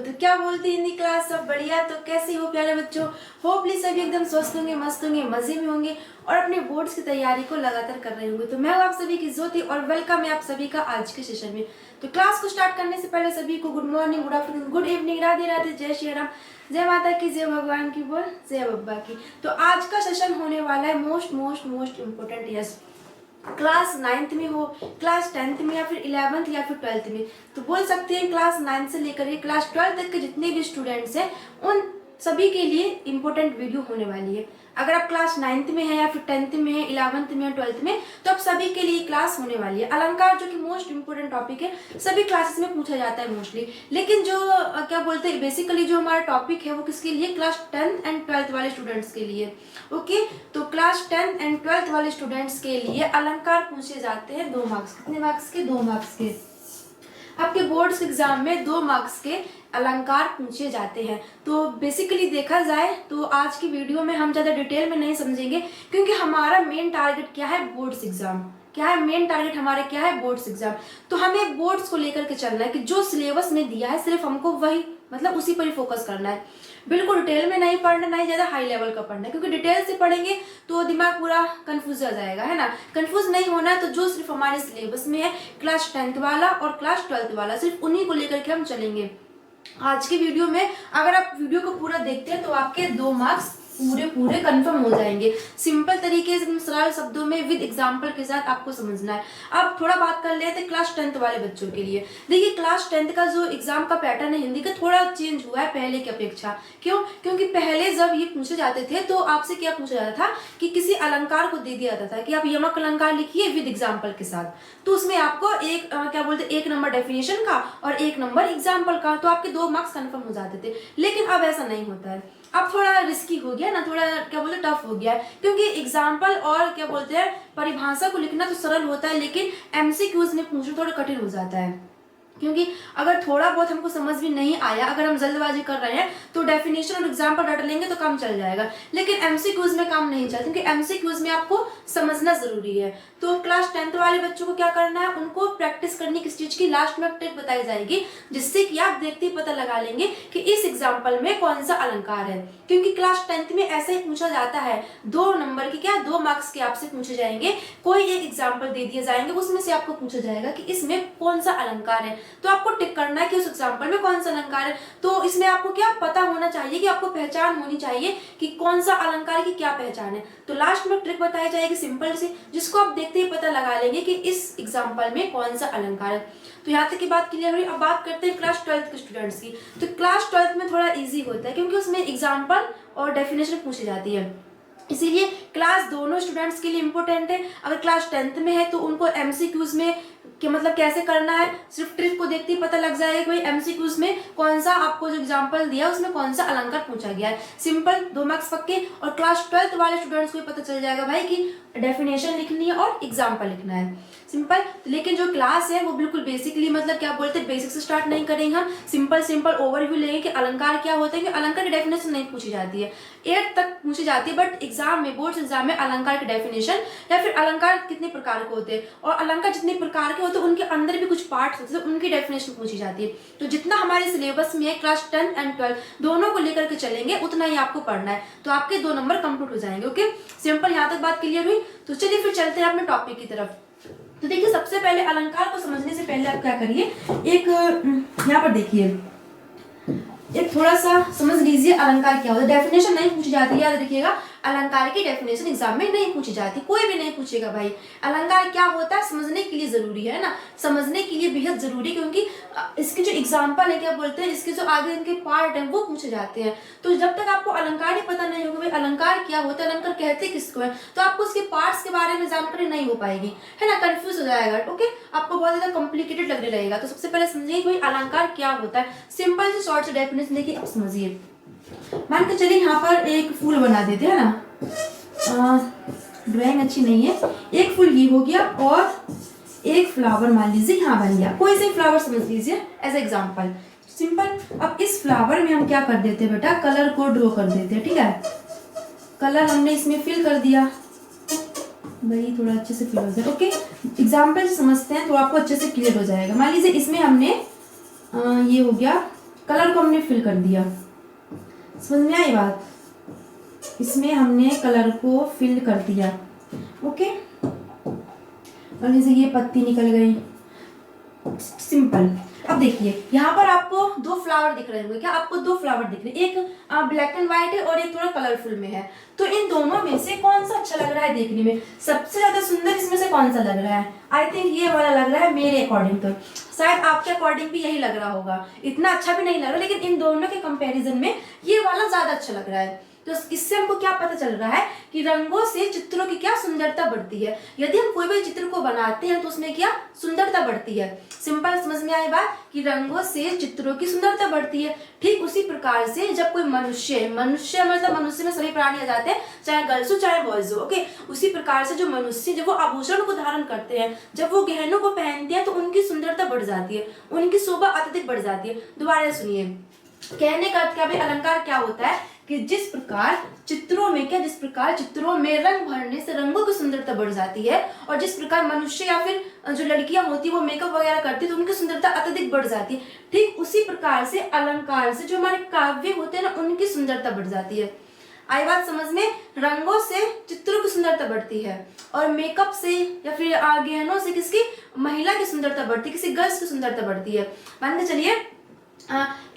तो क्या बोलती हिंदी क्लास, सब बढ़िया। तो कैसे हो प्यारे बच्चों? होपली सभी एकदम स्वस्थ होंगे, मस्त होंगे, मजे में होंगे और अपने बोर्ड्स की तैयारी को लगातार कर रहे होंगे। तो मैं हूँ आप सभी की ज्योति और वेलकम है आप सभी का आज के सेशन में। तो क्लास को स्टार्ट करने से पहले सभी को good morning, good afternoon, good evening, Radhe Radhe, जय श्री राम, जय माता की, जय भगवान की, बोल जय बब्बा की। तो आज का सेशन होने वाला है most most most important. Yes, class 9th में हो, क्लास 10th में या फिर 11th या फिर 12th में, तो बोल सकते हैं क्लास 9 से लेकर के क्लास 12 तक के जितने भी स्टूडेंट्स हैं उन सभी के लिए इम्पोर्टेंट वीडियो होने वाली है। अगर आप क्लास 9th में है या फिर 10th में है, 11th में या 12th में, तो आप सभी के लिए क्लास होने वाली है। अलंकार जो कि मोस्ट इम्पोर्टेंट टॉपिक है, सभी क्लासेस में पूछा जाता है मोस्टली। लेकिन जो क्या बोलते हैं बेसिकली जो हमारा टॉपिक है वो किसके लिए? क्लास 10th एंड 12th वाले स्टूडेंट्स के लिए। ओके, तो क्लास 10th एंड 12th वाले स्टूडेंट्स के लिए अलंकार पूछे जाते हैं 2 मार्क्स। कितने मार्क्स के? 2 मार्क्स के। आपके बोर्ड्स एग्जाम में 2 मार्क्स के अलंकार पूछे जाते हैं। तो बेसिकली देखा जाए तो आज की वीडियो में हम ज़्यादा डिटेल में नहीं समझेंगे, क्योंकि हमारा मेन टारगेट क्या है? Boards exam. क्या है मेन टारगेट हमारा? क्या है? Boards exam. तो हमें बोर्ड्स को लेकर के चलना है कि जो सिलेबस में दिया है सिर्फ हमको वही, मतलब उसी पर ही फोकस करना है। बिल्कुल डिटेल में नहीं पढ़ना, नहीं ज़्यादा हाई लेवल का पढ़ना है, क्योंकि डिटेल से पढ़ेंगे तो दिमाग पूरा कंफ्यूज हो जाएगा, है ना। कंफ्यूज नहीं होना है तो जो सिर्फ हमारे सिलेबस में है क्लास 10th वाला और क्लास 12th वाला, सिर्फ उन्हीं को लेकर के हम चलेंगे आज की वीडियो में। अगर आप वीडियो को पूरा देखते हैं तो आपके 2 मार्क्स पूरे कंफर्म हो जाएंगे। सिंपल तरीके से, सरल शब्दों में, विद एग्जांपल के साथ आपको समझना है। अब थोड़ा बात कर लेते हैं क्लास 10th वाले बच्चों के लिए। देखिए, क्लास 10th का जो एग्जाम का पैटर्न है हिंदी का, थोड़ा चेंज हुआ है पहले की अपेक्षा। क्यों? क्योंकि पहले जब ये पूछे जाते थे तो आपसे क्या पूछा जाता था कि किसी अलंकार को दे दिया जाता था कि आप यमक अलंकार लिखिए विद एग्जाम्पल के साथ। तो उसमें आपको एक क्या बोलते 1 नंबर डेफिनेशन का और 1 नंबर एग्जाम्पल का, तो आपके 2 मार्क्स कन्फर्म हो जाते थे। लेकिन अब ऐसा नहीं होता है। अब थोड़ा रिस्की हो गया ना, थोड़ा क्या बोलते टफ हो गया है, क्योंकि एग्जाम्पल और क्या बोलते हैं परिभाषा को लिखना तो सरल होता है, लेकिन एमसीक्यूज में पूछना थोड़ा कठिन हो जाता है। क्योंकि अगर थोड़ा बहुत हमको समझ भी नहीं आया, अगर हम जल्दबाजी कर रहे हैं तो डेफिनेशन और एग्जाम्पल रट लेंगे तो काम चल जाएगा, लेकिन एमसीक्यूज में काम नहीं चलता, क्योंकि एमसीक्यूज में आपको समझना जरूरी है। तो क्लास 10th वाले बच्चों को क्या करना है? उनको प्रैक्टिस करनी किस चीज की? लास्ट में ट्रिक बताई जाएगी, जिससे कि आप देखते ही पता लगा लेंगे कि इस एग्जाम्पल में कौन सा अलंकार है। क्योंकि क्लास 10th में ऐसे ही पूछा जाता है, 2 नंबर के, क्या 2 मार्क्स के आपसे पूछे जाएंगे। कोई एक एग्जाम्पल दे दिए जाएंगे, उसमें से आपको पूछा जाएगा कि इसमें कौन सा अलंकार है, तो आपको टिक करना है कि उस एग्जाम्पल में कौन सा अलंकार है। तो इसमें आपको क्या पता होना चाहिए कि आपको पहचान होनी चाहिए कि कौन सा अलंकार की क्या पहचान है। तो लास्ट में ट्रिक बताई जाएगी सिंपल सी, जिसको आप देखते ही पता लगा लेंगे कि इस एग्जाम्पल में कौन सा अलंकार है। तो यहाँ तक की बात क्लियर हुई। अब बात करते हैं क्लास 12th के स्टूडेंट्स की। तो क्लास 12th में थोड़ा ईजी होता है, क्योंकि उसमें एग्जाम्पल और डेफिनेशन पूछी जाती है, इसीलिए क्लास दोनों स्टूडेंट्स के लिए इंपॉर्टेंट है। अगर क्लास 10th में है तो उनको एमसीक्यूज में कि मतलब कैसे करना है, सिर्फ ट्रिक को देखते ही पता लग जाएगा कि भाई एमसीक्यूज में कौन सा आपको जो एग्जांपल दिया उसमें कौन सा अलंकार पूछा गया है। सिंपल, 2 मार्क्स पक्के। और क्लास 12th वाले स्टूडेंट्स को पता चल जाएगा भाई कि डेफिनेशन लिखनी है और एग्जाम्पल लिखना है। सिंपल। लेकिन जो क्लास है वो बिल्कुल बेसिकली, मतलब क्या बोलते हैं, बेसिक से स्टार्ट नहीं करेंगे हम, सिंपल ओवरव्यू लेंगे कि अलंकार क्या होता है। कि अलंकार की डेफिनेशन नहीं पूछी जाती है, 8th तक पूछी जाती है, बट एग्जाम में, बोर्ड एग्जाम में अलंकार की डेफिनेशन या फिर अलंकार कितने प्रकार के होते हैं और अलंकार जितने प्रकार के होते हैं उनके अंदर भी कुछ पार्ट्स होते हैं, उनकी डेफिनेशन पूछी जाती है। तो जितना हमारे सिलेबस में है क्लास 10 एंड 12 दोनों को लेकर के चलेंगे उतना ही आपको पढ़ना है, तो आपके 2 नंबर कंप्लीट हो जाएंगे। Okay, simple. यहाँ तक बात क्लियर हुई। तो चलिए फिर चलते हैं अपने टॉपिक की तरफ। तो देखिए, सबसे पहले अलंकार को समझने से पहले आप क्या करिए, एक यहाँ पर देखिए, एक थोड़ा सा समझ लीजिए अलंकार क्या होता है। डेफिनेशन नहीं पूछी जाती, याद रखिएगा, अलंकार की डेफिनेशन एग्जाम में नहीं पूछी जाती, कोई भी नहीं पूछेगा भाई। अलंकार क्या होता है समझने के लिए जरूरी है ना, समझने के लिए बेहद जरूरी, क्योंकि इसके जो एग्जाम्पल है, क्या बोलते हैं, इसके जो आगे इनके पार्ट हैं वो पूछे जाते हैं। तो जब तक आपको अलंकार ही पता नहीं होगा भाई अलंकार क्या होता है, अलंकार कहते किसको है, तो आपको उसके पार्ट्स के बारे में जानकारी नहीं हो पाएगी, है ना, कंफ्यूज हो जाएगा। ओके, आपको बहुत ज्यादा कॉम्प्लिकेटेड लगने लगेगा। तो सबसे पहले समझिए भाई अलंकार क्या होता है। सिंपल से शॉर्ट से डेफिनेशन देखिए, अब समझिए। मान के चलिए यहाँ पर एक फूल बना देते हैं ना, ड्राइंग अच्छी नहीं है, एक फूल ये हो गया और एक फ्लावर मान लीजिए यहाँ बन गया, कोई से फ्लावर समझ लीजिए एज एग्जांपल। सिंपल। अब इस फ्लावर में हम क्या कर देते हैं बेटा, कलर को ड्रॉ कर देते हैं। ठीक है, कलर हमने इसमें फिल कर दिया भाई, थोड़ा अच्छे से फिल हो जाए। ओके, एग्जाम्पल समझते हैं तो आपको अच्छे से क्लियर हो जाएगा। मान लीजिए इसमें हमने ये हो गया कलर को हमने फिल कर दिया। समझ में आई बात? इसमें हमने कलर को फिल कर दिया। ओके, और जैसे ये पत्ती निकल गई, सिंपल। अब देखिए यहाँ पर आपको दो फ्लावर दिख रहे होंगे। क्या आपको दो फ्लावर दिख रहे हैं? एक ब्लैक एंड व्हाइट है और एक थोड़ा कलरफुल में है। तो इन दोनों में से कौन सा अच्छा लग रहा है देखने में? सबसे ज्यादा सुंदर इसमें से कौन सा लग रहा है? आई थिंक ये वाला लग रहा है मेरे अकॉर्डिंग। तो शायद आपके अकॉर्डिंग भी यही लग रहा होगा। इतना अच्छा भी नहीं लग रहा, लेकिन इन दोनों के कंपेरिजन में ये वाला ज्यादा अच्छा लग रहा है। तो इससे हमको क्या पता चल रहा है कि रंगों से चित्रों की क्या सुंदरता बढ़ती है। यदि हम कोई भी चित्र को बनाते हैं तो उसमें क्या सुंदरता बढ़ती है। सिंपल, समझ में आई बात कि रंगों से चित्रों की सुंदरता बढ़ती है। ठीक उसी प्रकार से जब कोई मनुष्य मतलब मनुष्य में सभी प्राणी आ जाते हैं, चाहे गर्ल्स हो चाहे बॉयज हो। ओके, उसी प्रकार से जो मनुष्य जब वो आभूषण को धारण करते हैं, जब वो गहनों को पहनते हैं, तो उनकी सुंदरता बढ़ जाती है, उनकी शोभा अत्यधिक बढ़ जाती है। दोबारा सुनिए, कहने का अर्थ क्या भाई, अलंकार क्या होता है कि जिस प्रकार चित्रों में रंग भरने से रंगों की सुंदरता बढ़ जाती है, और जिस प्रकार मनुष्य या फिर जो लड़कियां होती है वो मेकअप वगैरह करती है तो उनकी सुंदरता अत्यधिक बढ़ जाती है। ठीक उसी प्रकार से अलंकार से जो हमारे काव्य होते हैं ना, उनकी सुंदरता बढ़ जाती है। आई बात समझ में? रंगों से चित्रों की सुंदरता बढ़ती है, और मेकअप से या फिर गहनों से किसकी, महिला की सुंदरता बढ़ती है, किसी गर्ल्स की सुंदरता बढ़ती है। मान के चलिए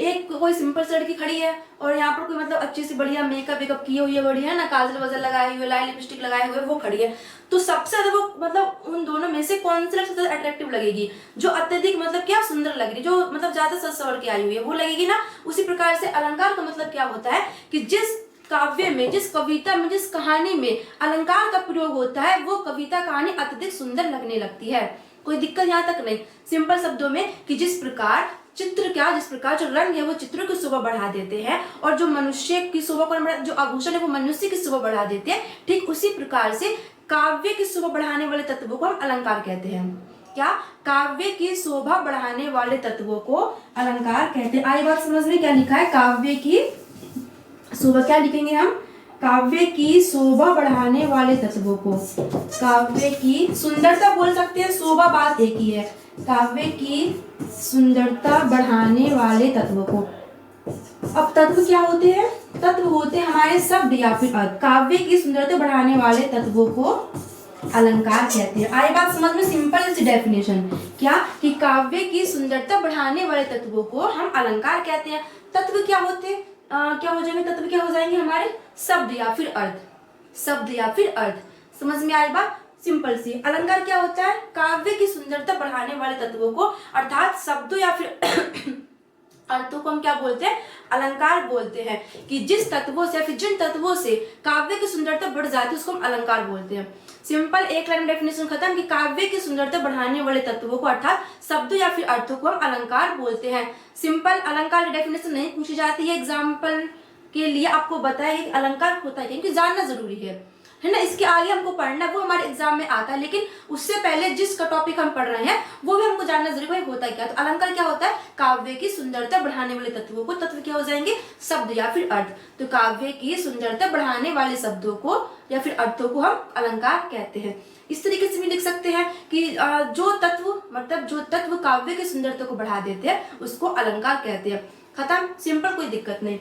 एक कोई सिंपल सी लड़की खड़ी है और यहाँ पर कोई मतलब अच्छी सी बढ़िया मेकअप की हुई है, बढ़िया ना, काजल वजल लगाई हुई, लाइट लिपस्टिक लगाए हुए, वो खड़ी है। तो सबसे ज्यादा वो मतलब उन दोनों में से कौन सी सबसे ज्यादा अट्रैक्टिव लगेगी? जो अत्यधिक मतलब क्या सुंदर लग रही, जो मतलब ज्यादा सज सवर के आई हुई है, वो लगेगी ना। उसी प्रकार से अलंकार का मतलब क्या होता है कि जिस काव्य में, जिस कविता में, जिस कहानी में अलंकार का प्रयोग होता है, वो कविता कहानी अत्यधिक सुंदर लगने लगती है। कोई दिक्कत यहाँ तक नहीं। सिंपल शब्दों में कि जिस प्रकार जो रंग है वो चित्रों की शोभा बढ़ा देते हैं, और जो मनुष्य की शोभा को, जो आभूषण है वो मनुष्य की शोभा बढ़ा देते हैं, ठीक उसी प्रकार से काव्य की शोभा बढ़ाने वाले तत्वों को हम अलंकार कहते हैं। क्या? काव्य की शोभा बढ़ाने वाले तत्वों को अलंकार कहते हैं। आई बात समझ में? क्या लिखा है? काव्य की शोभा, क्या लिखेंगे हम? काव्य की शोभा बढ़ाने वाले तत्वों को, काव्य की सुंदरता बोल सकते हैं, शोभा बात एक ही है। काव्य की सुंदरता बढ़ाने वाले तत्वों को। अब तत्व क्या होते हैं? तत्व होते हैं हमारे शब्द या फिर अर्थ। काव्य की सुंदरता बढ़ाने वाले तत्वों को अलंकार कहते हैं। आई बात समझ में? सिंपल सी डेफिनेशन क्या कि काव्य की सुंदरता बढ़ाने वाले तत्वों को हम अलंकार कहते हैं। तत्व क्या होते हैं? क्या हो जाएंगे? तत्व क्या हो जाएंगे हमारे? शब्द या फिर अर्थ, शब्द या फिर अर्थ। समझ में आई बात? सिंपल सी। अलंकार क्या होता है? काव्य की सुंदरता बढ़ाने वाले तत्वों को, अर्थात शब्दों या फिर अर्थों को हम क्या बोलते हैं? अलंकार बोलते हैं। कि जिस तत्वों से या फिर जिन तत्वों से काव्य की सुंदरता बढ़ जाती है उसको हम अलंकार बोलते हैं। सिंपल, एक लाइन डेफिनेशन खत्म कि काव्य की सुंदरता बढ़ाने वाले तत्वों को, अर्थात शब्दों या फिर अर्थों को हम अलंकार बोलते हैं। सिंपल, अलंकार की डेफिनेशन नहीं पूछी जाती है एग्जाम्पल के लिए, आपको बताया कि अलंकार होता है, क्योंकि जानना जरूरी है ना। इसके आगे हमको पढ़ना, वो हमारे एग्जाम में आता है, लेकिन उससे पहले जिसका टॉपिक हम पढ़ रहे हैं वो भी हमको जानना जरूरी है होता है क्या। तो अलंकार क्या होता है? काव्य की सुंदरता बढ़ाने वाले तत्वों को, तत्व क्या हो जाएंगे? शब्द या फिर अर्थ। तो काव्य की सुंदरता बढ़ाने वाले शब्दों को या फिर अर्थों को हम अलंकार कहते हैं। इस तरीके से भी लिख सकते हैं कि जो तत्व काव्य की सुंदरता को बढ़ा देते हैं उसको अलंकार कहते हैं। खत्म, सिंपल, कोई दिक्कत नहीं।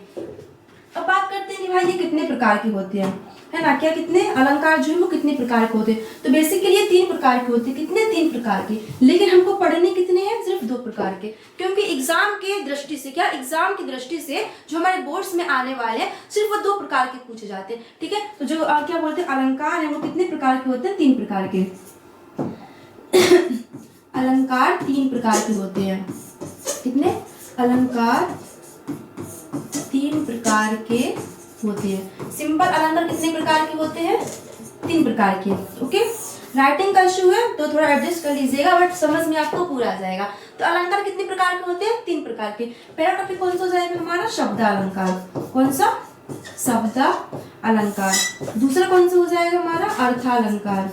अब बात करते हैं कि भाई ये कितने प्रकार के होते हैं, है ना। क्या कितने अलंकार जो है वो कितने प्रकार के होते हैं? तो बेसिकली ये 3 प्रकार के होते हैं। कितने? 3 प्रकार के। लेकिन हमको पढ़ने कितने हैं? सिर्फ 2 प्रकार के, क्योंकि एग्जाम की दृष्टि से जो हमारे बोर्ड्स में आने वाले हैं सिर्फ वो 2 प्रकार के पूछे जाते हैं। ठीक है, तो जो क्या बोलते हैं अलंकार है वो कितने प्रकार के होते हैं? 3 प्रकार के। अलंकार 3 प्रकार के होते हैं। कितने? अलंकार 3 प्रकार के होते हैं। सिंपल अलंकार कितने प्रकार के होते हैं? 3 प्रकार के। ओके, राइटिंग का इशू है तो थोड़ा एडजस्ट कर लीजिएगा, बट समझ में आपको पूरा आ जाएगा। तो अलंकार कितने प्रकार के होते हैं? 3 प्रकार के। पहला टॉपिक कौन सा हो जाएगा हमारा? शब्द अलंकार। कौन सा? शब्द अलंकार। दूसरा कौन सा हो जाएगा हमारा? अर्थालंकार।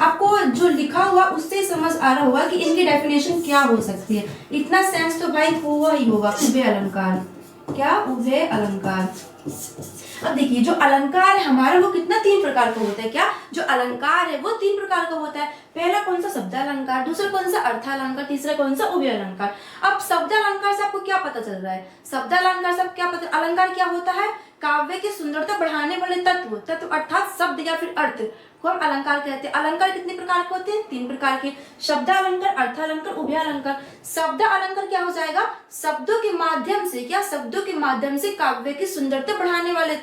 आपको जो लिखा हुआ उससे समझ आ रहा होगा कि इनकी डेफिनेशन क्या हो सकती है। इतना सेंस तो भाई हुआ ही होगा। उभय अलंकार। क्या? उभय अलंकार। अब देखिए जो अलंकार है हमारा वो कितना 3 प्रकार का होता है। क्या जो अलंकार है वो 3 प्रकार का होता है। पहला कौन सा शब्द अलंकार, दूसरा कौन सा अर्थालंकार, तीसरा कौन सा उभय अलंकार। अब शब्द अलंकार से आपको क्या पता चल रहा है, शब्द अलंकार से क्या पता, अलंकार क्या होता है, काव्य की सुंदरता बढ़ाने वाले तत्व अर्थात शब्द या फिर अर्थ को हम अलंकार कहते हैं। अलंकार कितने प्रकार के होते हैं, 3 प्रकार के, शब्द अलंकार, अर्थालंकार, उभय अलंकार। शब्द अलंकार क्या हो जाएगा, शब्दों के माध्यम से, क्या शब्दों के माध्यम से काव्य की सुंदरता बढ़ाने वाले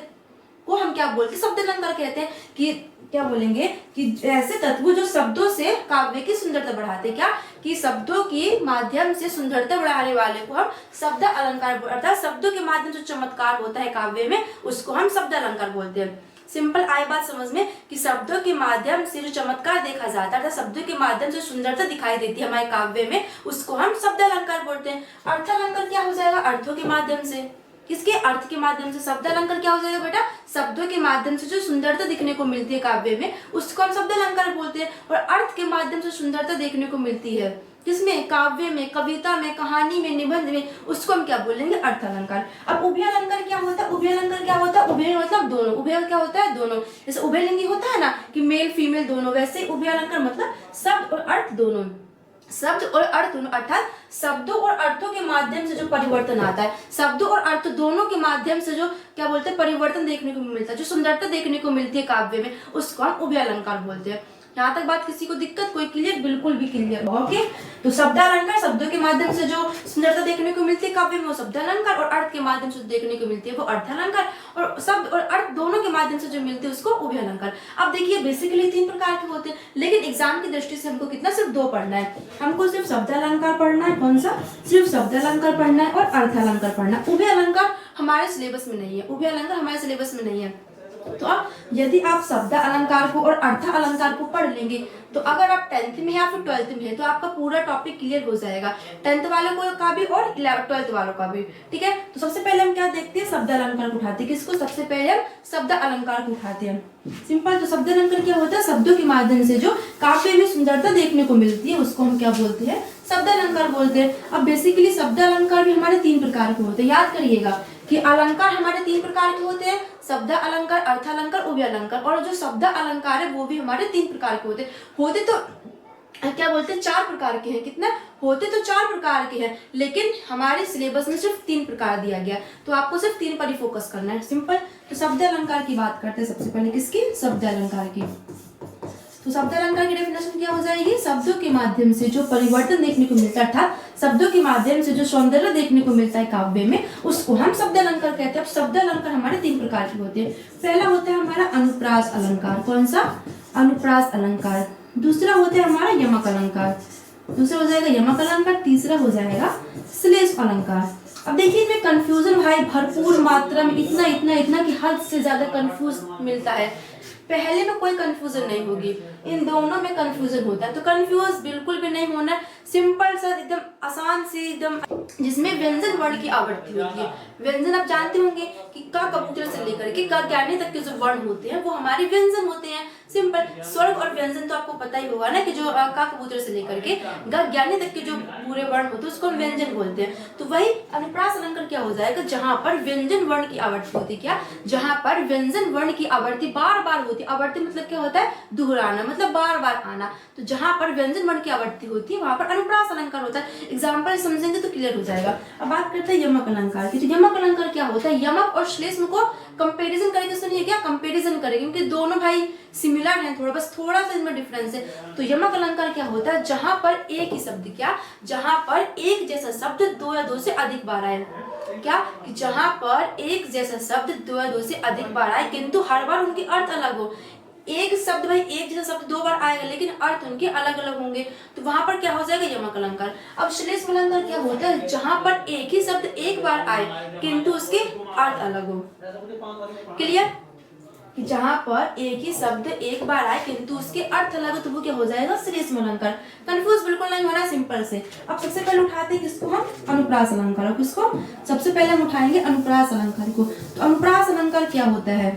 को हम क्या बोलते हैं, शब्द अलंकार कहते हैं। कि क्या बोलेंगे कि ऐसे तत्व जो शब्दों से काव्य की सुंदरता बढ़ाते हैं, क्या कि शब्दों के माध्यम से सुंदरता बढ़ाने वाले को हम शब्द अलंकार, अर्थात शब्दों के माध्यम से चमत्कार होता है काव्य में, उसको हम शब्द अलंकार बोलते हैं। सिंपल आई बात समझ में कि शब्दों के माध्यम से जो चमत्कार देखा जाता है, शब्दों के माध्यम से सुंदरता दिखाई देती है हमारे काव्य में, उसको हम शब्द अलंकार बोलते हैं। अर्थालंकार क्या हो जाएगा, अर्थों के माध्यम से, किसके, अर्थ के माध्यम से। शब्द अलंकार क्या हो जाएगा बेटा, शब्दों के माध्यम से जो सुंदरता दिखने को मिलती है काव्य में, उसको हम शब्द अलंकार बोलते हैं। और अर्थ के माध्यम से सुंदरता देखने को मिलती है किसमें, काव्य में, कविता में, कहानी में, निबंध में, उसको हम क्या बोलेंगे, अर्थ अलंकार। अब उभय अलंकार क्या होता है, उभय अलंकार क्या होता है, उभय मतलब दोनों, उभय क्या होता है, दोनों। जैसे उभयलिंगी होता है ना कि मेल फीमेल दोनों, वैसे उभय अलंकार मतलब शब्द और अर्थ दोनों, शब्द और अर्थ दोनों, अर्थात शब्दों और अर्थों के माध्यम से जो परिवर्तन आता है, शब्दों और अर्थ दोनों के माध्यम से जो क्या बोलते हैं परिवर्तन देखने को मिलता है, जो सुंदरता देखने को मिलती है काव्य में, उसको हम उभय अलंकार बोलते हैं। यहाँ तक बात किसी को दिक्कत, कोई क्लियर, बिल्कुल भी क्लियर, ओके। तो शब्द अलंकार शब्दों के माध्यम से जो सुंदरता देखने को मिलती है काव्य में वो शब्द अलंकार, और अर्थ के माध्यम से देखने को मिलती है वो अर्थ अलंकार, और शब्द और अर्थ दोनों के माध्यम से जो मिलती है उसको उभय अलंकार। अब देखिए बेसिकली 3 प्रकार के होते हैं, लेकिन एग्जाम की दृष्टि से हमको कितना, सिर्फ 2 पढ़ना है। हमको सिर्फ शब्द अलंकार पढ़ना है, कौन सा, सिर्फ शब्द अलंकार पढ़ना है, और अर्थ अलंकार पढ़ना है। उभय अलंकार हमारे सिलेबस में नहीं है, उभय अलंकार हमारे सिलेबस में नहीं है। तो अब यदि आप शब्द अलंकार को और अर्थ अलंकार को पढ़ लेंगे तो अगर आप 10th में या फिर 12th में है तो आपका पूरा टॉपिक क्लियर हो जाएगा, 10th वालों को का भी और 12th वालों का भी, ठीक है। तो सबसे पहले हम क्या देखते हैं, शब्द अलंकार को उठाते हैं। किसको, सबसे पहले हम शब्द अलंकार को उठाते हैं। सिंपल, तो शब्द अलंकार क्या होता है, शब्दों के माध्यम से जो काव्य में सुंदरता देखने को मिलती है उसको हम क्या बोलते हैं, शब्द अलंकार बोलते हैं। अब बेसिकली शब्द अलंकार भी हमारे 3 प्रकार के होते हैं, याद करिएगा कि अलंकार हमारे 3 प्रकार के होते हैं, शब्द अलंकार, अर्थ अलंकार, उभय अलंकार। और जो शब्द अलंकार है वो भी हमारे 3 प्रकार के होते तो क्या बोलते हैं, 4 प्रकार के हैं। कितना होते तो 4 प्रकार के हैं, लेकिन हमारे सिलेबस में सिर्फ 3 प्रकार दिया गया, तो आपको सिर्फ 3 पर ही फोकस करना है। सिंपल, तो शब्द अलंकार की बात करते हैं सबसे पहले, किसकी, शब्द अलंकार की। तो शब्द अलंकार की डेफिनेशन क्या हो जाएगी, शब्दों के माध्यम से जो परिवर्तन देखने को मिलता है, अर्थात शब्दों के माध्यम से जो सौंदर्य देखने को मिलता है काव्य में, उसको हम शब्द अलंकार कहते हैं। अब शब्द अलंकार हमारे 3 प्रकार के होते हैं। पहला होता है हमारा अनुप्रास अलंकार, कौन सा, अनुप्रास अलंकार। दूसरा होता है हमारा यमक अलंकार, दूसरा हो जाएगा यमक अलंकार, तीसरा हो जाएगा श्लेष अलंकार। अब देखिए इनमें कंफ्यूजन भाई भरपूर मात्रा में, इतना इतना इतना कि हद से ज्यादा कंफ्यूज मिलता है। पहले में कोई कंफ्यूजन नहीं होगी, इन दोनों में कंफ्यूजन होता है, तो कंफ्यूज बिल्कुल भी नहीं होना। सिंपल सा एकदम आसान से एकदम, जिसमें व्यंजन वर्ण की आवृत्ति होती है। व्यंजन आप जानते होंगे कि क कबूतर से लेकर के क ज्ञानी तक के जो वर्ण होते हैं वो हमारे व्यंजन होते हैं। सिंपल, स्वर्ग और व्यंजन तो आपको पता ही होगा ना कि जो क कबूतर से लेकर के ग ज्ञानी तक के जो पूरे वर्ण होते हैं उसको हम व्यंजन बोलते हैं। तो वही अनुप्रास अलंकार क्या हो जाएगा, जहां पर व्यंजन वर्ण की आवृत्ति होती है। क्या, जहां पर व्यंजन वर्ण की आवृत्ति बार बार होती है। आवृत्ति मतलब क्या होता है, दोहराना, मतलब बार बार आना। तो जहां पर व्यंजन वर्ण की आवृत्ति होती है वहां पर अनुप्रास अलंकार होता है। एग्जाम्पल समझेंगे तो क्लियर हो जाएगा। अब बात करते हैं यमक अलंकार की। तो यमक अलंकार क्या होता है, यमक और श्लेष को कंपैरिजन करेंगे। सुनिए, क्या कंपैरिजन करेंगे, क्योंकि दोनों भाई सिमिलर हैं, थोड़ा सा इनमें डिफरेंस है। तो यमक अलंकार क्या होता है, जहां पर एक ही शब्द, क्या, जहां पर एक जैसा शब्द 2 या 2 से अधिक बार आए। क्या, कि जहां पर एक जैसा शब्द 2 या 2 से अधिक बार आए किंतु हर बार उनके अर्थ अलग हो। एक शब्द भाई एक जैसा शब्द 2 बार आएगा लेकिन अर्थ उनके अलग अलग होंगे, तो वहां पर क्या हो जाएगा, यमक अलंकार। अब श्लेष अलंकार क्या होता है, जहां पर एक ही शब्द एक बार आए किंतु उसके अर्थ अलग हो। क्लियर, कि जहां पर एक ही शब्द एक बार आए किंतु उसके अर्थ अलग हो तो वो क्या हो जाएगा, श्लेष अलंकार। कंफ्यूज बिल्कुल नहीं होना, सिंपल से। अब सबसे पहले उठाते हैं किसको, हम अनुप्रास अलंकार। किसको, सबसे पहले हम उठाएंगे अनुप्रास अलंकार को। तो अनुप्रास अलंकार क्या होता है,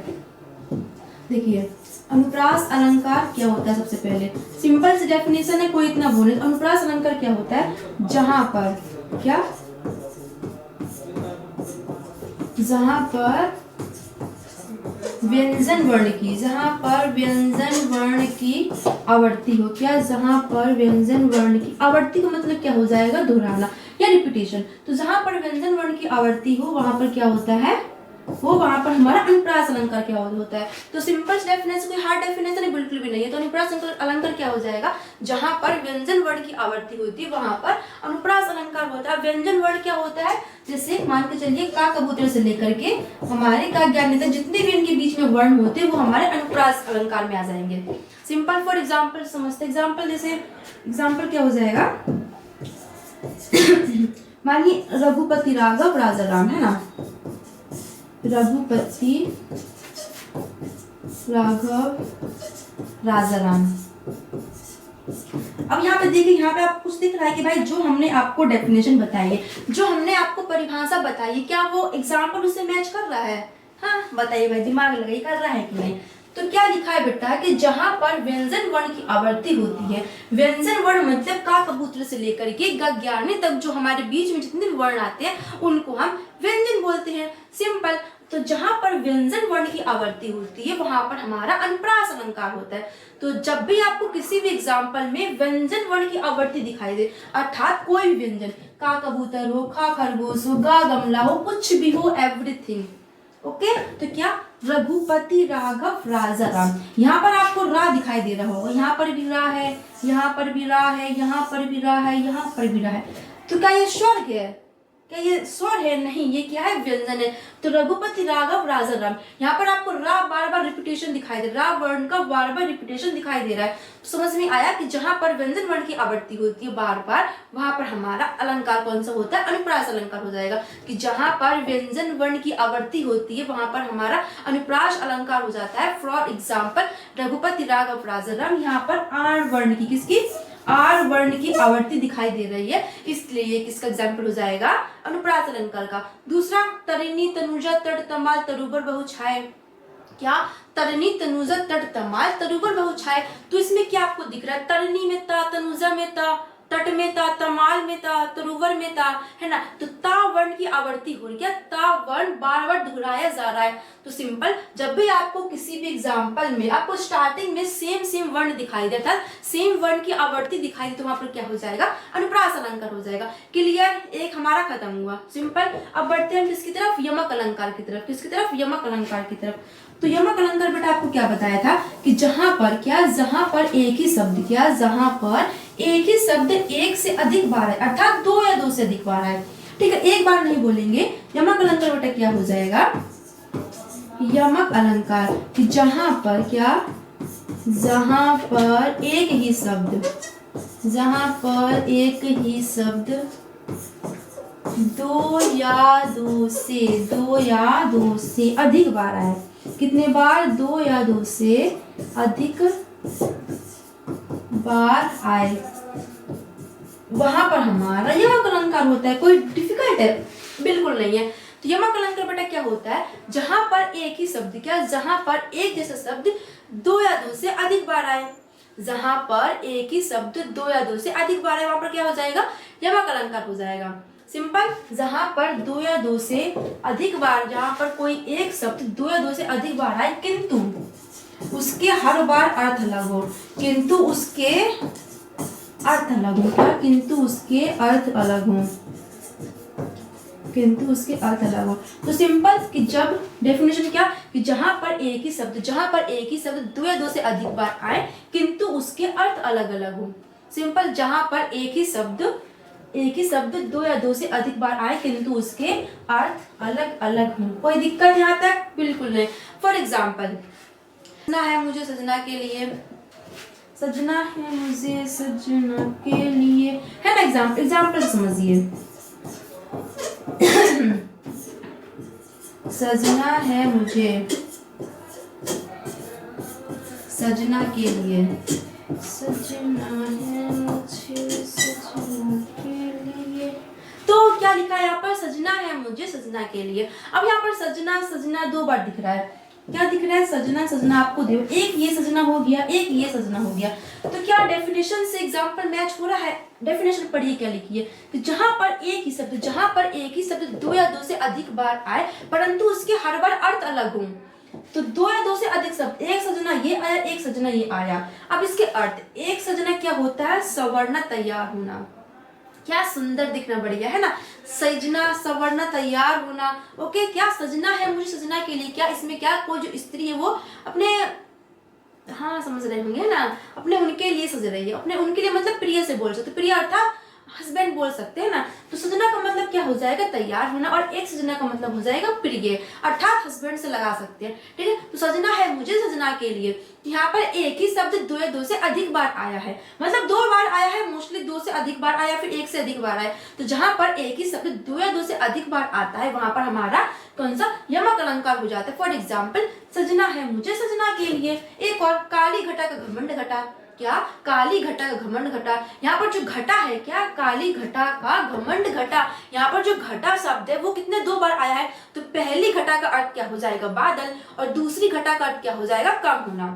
देखिए अनुप्रास अलंकार क्या होता है। सबसे पहले सिंपल सी डेफिनेशन है, कोई इतना बोले। अनुप्रास अलंकार क्या होता है, जहां पर, क्या, जहां पर व्यंजन वर्ण की, जहाँ पर व्यंजन वर्ण की आवर्ती हो, क्या जहाँ पर व्यंजन वर्ण की आवर्ती का मतलब क्या हो जाएगा, दोहराना या रिपीटेशन। तो जहाँ पर व्यंजन वर्ण की आवर्ती हो वहां पर क्या होता है, वो वहां पर हमारा अनुप्रास अलंकार क्या होता है। तो सिंपल डेफिनेशन, कोई हार्ड डेफिनेशन बिल्कुल भी नहीं है। तो अनुप्रास अलंकार क्या हो जाएगा, जहां पर व्यंजन वर्ण की आवर्ती होती है वहां पर अनुप्रास अलंकार होता है। व्यंजन वर्ण क्या होता है, जैसे मान के चलिए का कबूतर से लेकर के हमारे का ज्ञान तक जितने भी इनके बीच में वर्ण होते हैं वो हमारे अनुप्रास अलंकार में आ जाएंगे। सिंपल फॉर एग्जाम्पल समझते, एग्जाम्पल जैसे एग्जाम्पल क्या हो जाएगा, मानिए रघुपति राघव राजा राम, है ना, रघुपति राघव राजा राम। अब यहाँ पे देखिए, यहाँ पे आपको कुछ दिख रहा है कि भाई जो हमने आपको डेफिनेशन बताई है, जो हमने आपको परिभाषा बताई है, क्या वो एग्जाम्पल उससे मैच कर रहा है। हाँ बताइए भाई, दिमाग लगाइए, कर रहा है कि नहीं। तो क्या लिखा है बेटा कि जहां पर व्यंजन वर्ण की आवर्ती होती है, व्यंजन वर्ण मतलब का कबूतर से लेकर के गज्ञानी तक जो हमारे बीच में जितने भी वर्ण आते हैं उनको हम व्यंजन बोलते हैं। सिंपल। तो जहां पर व्यंजन वर्ण की आवर्ती होती है वहां पर हमारा अनुप्रास अलंकार होता है। तो जब भी आपको किसी भी एग्जाम्पल में व्यंजन वर्ण की आवर्ती दिखाई दे, अर्थात कोई भी व्यंजन, का कबूतर हो, खा खरगोश हो, गा गमला हो, कुछ भी हो, एवरीथिंग, ओके। तो क्या, रघुपति राघव राजा राम, यहाँ पर आपको रा दिखाई दे रहा होगा, यहाँ पर भी रा है, यहाँ पर भी रा है, यहाँ पर भी रा है, यहाँ पर भी रा है। तो क्या ये स्वर्ग है, क्या ये स्वर है, नहीं, ये क्या है, व्यंजन है। तो रघुपति राघव राजा राम, यहाँ पर आपको रा बार बार रिपीटेशन दिखाई दे रहा है, रा वर्ण का बार बार रिपीटेशन दिखाई दे रहा है। तो समझ में आया कि जहां पर व्यंजन वर्ण की आवर्ती होती है बार बार, वहां पर हमारा अलंकार कौन सा होता है, अनुप्रास अलंकार हो जाएगा। कि जहां पर व्यंजन वर्ण की आवर्ती होती है वहां पर हमारा अनुप्रास अलंकार हो जाता है। फॉर एग्जाम्पल रघुपति राघव राजा राम, यहाँ पर आर वर्ण की, किसकी, आर वर्ण की आवर्ती दिखाई दे रही है, इसलिए ये किसका एग्जाम्पल हो जाएगा, अनुप्रास अलंकार का। दूसरा, तरिणी तनुजा तट तमाल तरुबर बहुछाए, क्या, तरिणी तनुजा तट तमाल तरुबर बहुछाए। तो इसमें क्या आपको दिख रहा है, तरिणी में ता, तनुजा में ता, तट में ता, तमाल में ता, तरुवर में ता, है ना। तो ता वर्ण की आवर्ती हो रही है, ता वर्ण बार बार दोहराया जा रहा है। तो सिंपल, जब भी आपको किसी भी एग्जाम्पल में आपको स्टार्टिंग में सेम वर्ण दिखाई देता है, सेम वर्ण की आवर्ती दिखाई दे, तो वहां पर क्या हो जाएगा, अनुप्रास अलंकार हो जाएगा। क्लियर, एक हमारा खत्म हुआ। सिंपल। अब बढ़ते हैं किसकी तरफ, यमक अलंकार की तरफ। किसकी तरफ, यमक अलंकार की तरफ। तो यमक अलंकार बेटा आपको क्या बताया था कि जहां पर क्या, जहां पर एक ही शब्द, क्या, जहां पर एक ही शब्द एक से अधिक बार है, अर्थात दो या दो से अधिक बार है, ठीक है, एक बार नहीं बोलेंगे। यमक अलंकार बेटा क्या हो जाएगा, यमक अलंकार कि जहां पर क्या, जहां पर एक ही शब्द, जहां पर एक ही शब्द दो या दो से अधिक बार आए। कितने बार, दो या दो से अधिक बार आए, वहां पर हमारा यमक अलंकार होता है। कोई डिफिकल्ट है, बिल्कुल नहीं है। तो यमक अलंकार बेटा क्या होता है, जहां पर एक ही शब्द, क्या, जहां पर एक जैसा शब्द दो या दो से अधिक बार आए, जहां पर एक ही शब्द दो या दो से अधिक बार आए, वहां पर क्या हो जाएगा, यमक अलंकार हो जाएगा। सिंपल। जहां पर दो या दो से अधिक बार, जहां पर कोई एक शब्द दो या दो से अधिक बार आए किंतु उसके हर बार अर्थ अलग हो, किंतु उसके अर्थ अलग हो, क्या, किंतु उसके अर्थ अलग हो, किंतु उसके अर्थ अलग हो। तो सिंपल कि जब डेफिनेशन क्या, कि जहां पर एक ही शब्द, जहां पर एक ही शब्द दो या दो से अधिक बार आए किंतु उसके अर्थ अलग अलग हो। सिंपल। जहां पर एक ही शब्द दो या दो से अधिक बार आए किंतु उसके अर्थ अलग अलग हो। कोई दिक्कत यहाँ तक, बिल्कुल नहीं। फॉर एग्जाम्पल, सजना है मुझे सजना के लिए, सजना है मुझे सजना के लिए, है ना। एग्जाम्पल समझिए, सजना है मुझे सजना के लिए, सजना है मुझे सजना के लिए। तो क्या लिखा है यहाँ पर, सजना है मुझे सजना के लिए। अब यहाँ पर सजना दो बार दिख रहा है, क्या दिख रहा है, सजना आपको दे, एक ये सजना हो गया, एक ये सजना हो गया। तो क्या डेफिनेशन से एग्जाम्पल मैच हो रहा है। डेफिनेशन पढ़िए क्या लिखी है, कि जहां पर एक ही शब्द दो या दो से अधिक बार आए परंतु उसके हर बार अर्थ अलग हो, तो दो या दो से अधिक शब्द, एक सजना ये आया, एक सजना ये आया। अब इसके अर्थ, एक सजना क्या होता है, सवर्ण तैयार होना। क्या सुंदर दिखना, बढ़िया है ना, सजना सवर्ण तैयार होना। ओके, क्या सजना है मुझे सजना के लिए, क्या इसमें क्या कोई जो स्त्री है वो अपने, हाँ समझ रहे होंगे ना, अपने उनके लिए सज रही है, अपने उनके लिए मतलब प्रिय से बोल सकते, प्रिय अर्थात हस्बैंड बोल सकते हैं ना। तो सजना का मतलब क्या हो जाएगा, तैयार होना, और एक सजना का मतलब हो जाएगा प्रिय अर्थात हस्बैंड से लगा सकते हैं। ठीक है, तो सजना है मुझे सजना के लिए, यहाँ पर एक ही शब्द दो या दो से अधिक बार आया है, मतलब दो बार आया है, मोस्टली दो से अधिक बार आया, फिर एक से अधिक बार आया। तो जहां पर एक ही शब्द दो या दो से अधिक बार आता है वहां पर हमारा कौन सा, यमक अलंकार हो जाता है। फॉर एग्जाम्पल, सजना है मुझे सजना के लिए। एक और, काली घटा का घमंड घटा, क्या, काली घटा का घमंड घटा। यहाँ पर जो घटा है, क्या, काली घटा का घमंड घटा। यहाँ पर जो घटा शब्द है वो कितने दो बार आया है, तो पहली घटा का अर्थ क्या हो जाएगा, बादल, और दूसरी घटा का अर्थ क्या हो जाएगा, कम होना।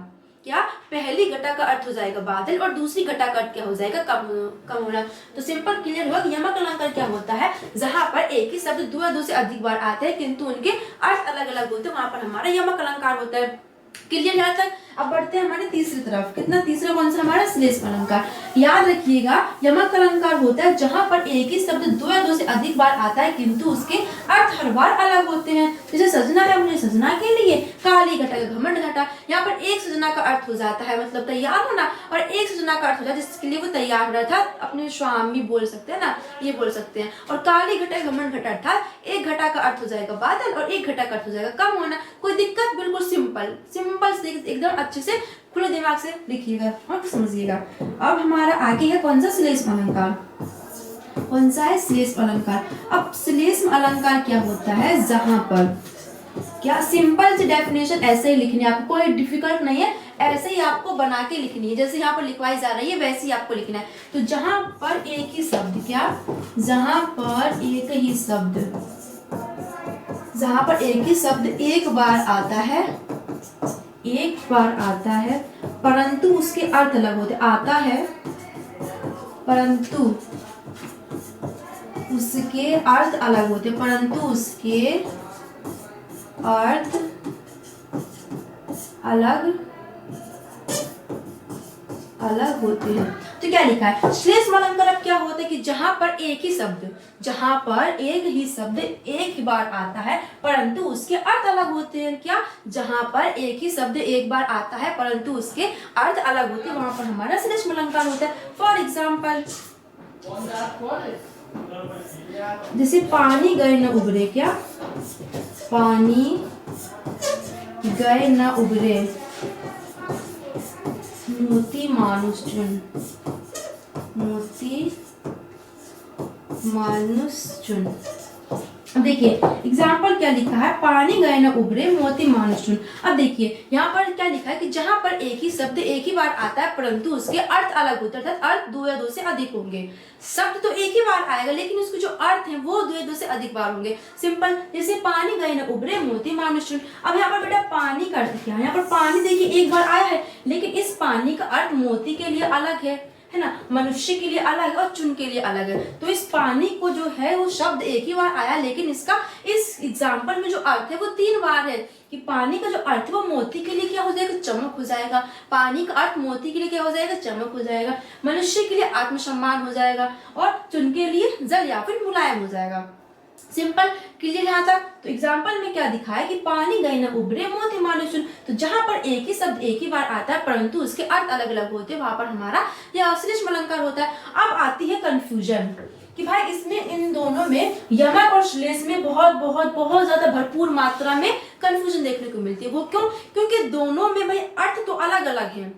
क्या, पहली घटा का अर्थ हो जाएगा बादल और दूसरी घटा का अर्थ क्या हो जाएगा, कम होना। तो सिंपल क्लियर हुआ कि यमक अलंकार क्या होता है, जहां पर एक ही शब्द दो या दो से अधिक बार आते हैं किंतु उनके अर्थ अलग अलग होते हैं, वहां पर हमारा यमक अलंकार होता है। क्लियर यहाँ तक। अब बढ़ते हैं हमारे तीसरी तरफ। कितना, तीसरा कौन सा हमारा, श्लेष अलंकार। याद रखिएगा, यमक अलंकार होता है जहां पर एक ही शब्द दो या दो से अधिक बार आता है किंतु उसके अर्थ हर बार अलग होते हैं। जैसे सजना है मुझे सजना के लिए, काली घटा का घमंड घटा। यहाँ पर एक सजना का अर्थ हो जाता है मतलब तैयार होना, और एक सजना का अर्थ हो जाता है जिसके लिए वो तैयार हो रहा था, अपने स्वामी बोल सकते हैं ना, ये बोल सकते हैं। और काली घटा घमंड घटा अर्थात एक घटा का अर्थ हो जाएगा बादल और एक घटा का अर्थ हो जाएगा कम होना। कोई दिक्कत, बिल्कुल सिंपल एकदम अच्छे से खुले दिमाग से लिखिएगा और समझिएगा। अब हमारा आगे है कौन सा, श्लेष अलंकार। कौन सा है, श्लेष अलंकार। अब श्लेष अलंकार क्या होता है, जहां पर, क्या, सिंपल सी डेफिनेशन ऐसे ही लिखनी है आपको, कोई डिफिकल्ट नहीं है, ऐसे ही आपको बना के लिखनी है, जैसे यहाँ पर लिखवाई जा रही है वैसे ही आपको लिखना है। तो जहां पर एक ही शब्द, क्या, जहां पर एक ही शब्द, जहां पर एक ही शब्द एक बार आता है, एक बार आता है परंतु उसके अर्थ अलग होते, आता है परंतु उसके अर्थ अलग होते, परंतु उसके अर्थ अलग होते हैं। तो क्या लिखा है, श्लेष अलंकार अब क्या होता है कि जहां पर एक ही शब्द, जहां पर एक ही शब्द एक बार आता है परंतु उसके अर्थ अलग होते हैं। क्या, जहां पर एक ही शब्द एक बार आता है परंतु उसके अर्थ अलग होते हैं, वहां पर हमारा श्लेष अलंकार होता है। फॉर एग्जाम्पल, जैसे पानी गए न उबरे, क्या, पानी गए न उबरे मोती मानुष चुन, मोती मानुष चुन। अब देखिए एग्जाम्पल क्या लिखा है, पानी गए न उबरे मोती मानुष चुन। अब देखिए यहाँ पर क्या लिखा है कि जहां पर एक ही शब्द एक ही बार आता है परंतु उसके अर्थ अलग होते हैं, अर्थात अर्थ दो या दो से अधिक होंगे। शब्द तो एक ही बार आएगा लेकिन उसके जो अर्थ हैं वो दो या दो से अधिक बार होंगे। सिंपल, जैसे पानी गए न उबरे मोती मानुष चुन। अब यहाँ पर बेटा पानी का अर्थ क्या है, यहाँ पर पानी देखिए एक बार आया है लेकिन इस पानी का अर्थ मोती के लिए अलग है ना, मनुष्य के लिए अलग है और चुन के लिए अलग है। तो इस पानी को जो है वो शब्द एक ही बार आया लेकिन इसका इस एग्जाम्पल में जो अर्थ है वो 3 बार है। कि पानी का जो अर्थ है वो मोती के लिए क्या हो जाएगा, चमक हो जाएगा। पानी का अर्थ मोती के लिए क्या हो जाएगा, चमक हो जाएगा। मनुष्य के लिए आत्मसम्मान हो जाएगा और चुन के लिए जल या फिर मुलायम हो जाएगा। सिंपल, क्लियर यहाँ तक। तो एग्जाम्पल में क्या दिखा है कि पानी गए न उबरे मोती मानुष चुन। तो जहां पर एक ही शब्द एक ही बार आता है परंतु उसके अर्थ अलग अलग होते हैं वहां पर हमारा यह श्लेष अलंकार होता है। अब आती है कंफ्यूजन कि भाई इसमें इन दोनों में यमक और श्लेष में बहुत बहुत बहुत ज्यादा भरपूर मात्रा में कंफ्यूजन देखने को मिलती है। वो क्यों, क्योंकि दोनों में भाई अर्थ तो अलग अलग है।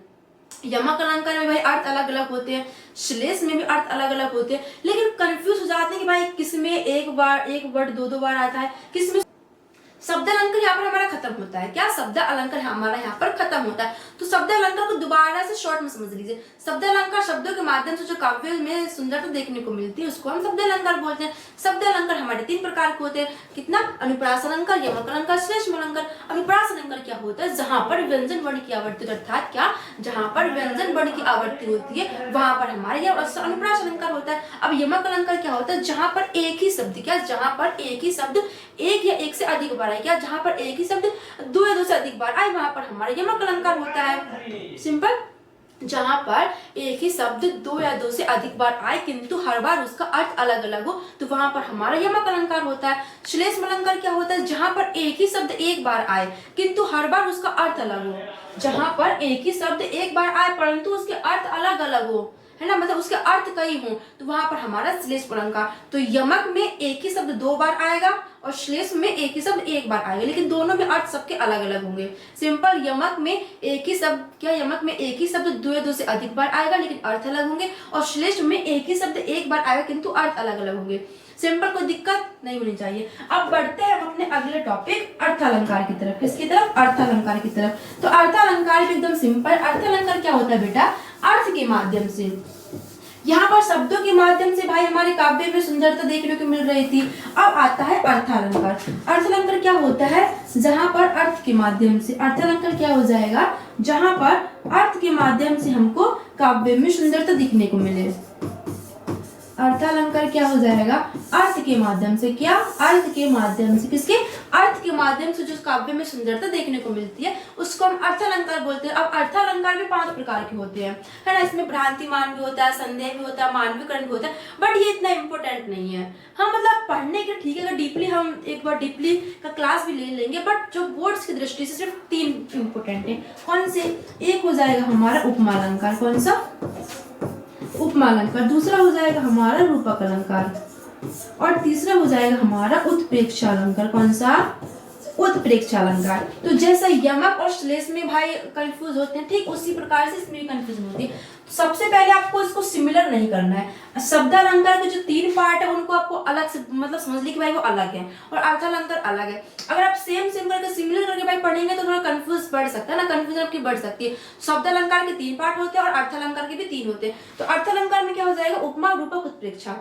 यमक अलंकार में भाई अर्थ अलग अलग होते हैं, श्लेष में भी अर्थ अलग अलग होते हैं, लेकिन कंफ्यूज हो जाते हैं कि भाई किसमें एक वर्ड दो बार आता है, किसमें। शब्द अलंकार यहाँ पर हमारा खत्म होता है। क्या, शब्द अलंकार हमारा यहाँ पर खत्म होता है। तो शब्द अलंकार को दोबारा से शॉर्ट में समझ लीजिए। शब्द अलंकार शब्दों के माध्यम से जो काव्य में सुंदरता देखने को मिलती है उसको हम शब्द अलंकार बोलते हैं। शब्द अलंकार हमारे 3 प्रकार के होते हैं। कितना, अनुप्रास अलंकार, यमक अलंकार, श्लेष अलंकार। अनुप्रास अलंकार क्या होता है, जहां पर व्यंजन वर्ण की आवृत्ति, अर्थात क्या, जहां पर व्यंजन वर्ण की आवृत्ति होती है वहां पर हमारे यह अनुप्रास अलंकार होता है। अब यमक अलंकार क्या होता है, जहां पर एक ही शब्द, क्या, जहां पर एक ही शब्द एक या एक से अधिक बार आए, क्या जहां पर एक ही शब्द दो या दो से अधिक बार आए वहां पर हमारा यमक अलंकार होता है। सिंपल, जहां पर एक ही शब्द दो या दो से अधिक बार आए किंतु हर बार उसका अर्थ अलग अलग हो तो वहां पर हमारा यमक अलंकार होता है। श्लेष अलंकार क्या होता है, जहां पर एक ही शब्द एक बार आए किंतु हर बार उसका अर्थ अलग हो। जहां पर एक ही शब्द एक बार आए परंतु उसके अर्थ अलग अलग हो, है ना, मतलब उसके अर्थ कई हो, तो वहां पर हमारा श्लेष अलंकार। तो यमक में एक ही शब्द दो बार आएगा और श्लेष में एक ही शब्द एक बार आएगा, लेकिन दोनों में अर्थ सबके अलग अलग होंगे। सिंपल, यमक में एक ही शब्द, क्या यमक में एक ही शब्द दो या दो से अधिक बार आएगा लेकिन अर्थ अलग होंगे, और श्लेष में एक ही शब्द एक बार आएगा किंतु अर्थ अलग अलग होंगे। सिंपल, कोई दिक्कत नहीं होनी चाहिए। अब बढ़ते हैं हम अपने अगले टॉपिक अर्थालंकार की तरफ। किसकी तरफ, अर्थालंकार की तरफ। तो अर्थालंकार भी एकदम सिंपल। अर्थालंकार क्या होता है बेटा, अर्थ के माध्यम से, यहाँ पर शब्दों के माध्यम से भाई हमारे काव्य में सुंदरता देखने को मिल रही थी। अब आता है अर्थालंकार। अर्थालंकार क्या होता है, जहां पर अर्थ के माध्यम से, अर्थालंकार क्या हो जाएगा, जहां पर अर्थ के माध्यम से हमको काव्य में सुंदरता दिखने को मिले। अर्थालंकार क्या हो जाएगा, अर्थ के माध्यम से, क्या, अर्थ के माध्यम से, किसके, अर्थ के माध्यम से जो काव्य में सुंदरता देखने को मिलती है उसको हम अर्थालंकार बोलते हैं। अब अर्थालंकार भी 5 प्रकार के होते हैं, है ना। इसमें भ्रांतिमान भी होता है, संदेह भी होता है, मानवीकरण भी होता है, बट ये इतना इंपॉर्टेंट नहीं है। हम मतलब पढ़ने के ठीक है, अगर डीपली हम एक बार डीपली का क्लास भी ले लेंगे, बट जो बोर्ड्स की दृष्टि से सिर्फ 3 इंपॉर्टेंट है। कौन से, एक हो जाएगा हमारा उपमा अलंकार, कौन सा, उपमा अलंकार। दूसरा हो जाएगा हमारा रूपक अलंकार, और तीसरा हो जाएगा हमारा उत्प्रेक्षा अलंकार। कौन सा, उत्प्रेक्षा अलंकार। तो जैसा यमक और श्लेष में भाई कंफ्यूज होते हैं, ठीक उसी प्रकार से इसमें भी कंफ्यूजन होती है। तो सबसे पहले आपको इसको सिमिलर नहीं करना है। शब्द अलंकार के जो 3 पार्ट है उनको आपको अलग से मतलब समझ ली कि भाई वो अलग है और अर्थालंकार अलग है। अगर आप सेम करके सिमिलर करके भाई पढ़ेंगे तो थोड़ा कंफ्यूज बढ़ सकता है ना, कंफ्यूजन आपकी बढ़ सकती है। शब्द अलंकार के 3 पार्ट होते हैं और अर्थालंकार के भी 3 होते हैं। तो अर्थालंकार में क्या हो जाएगा, उपमा, रूपक, उत्प्रेक्षा।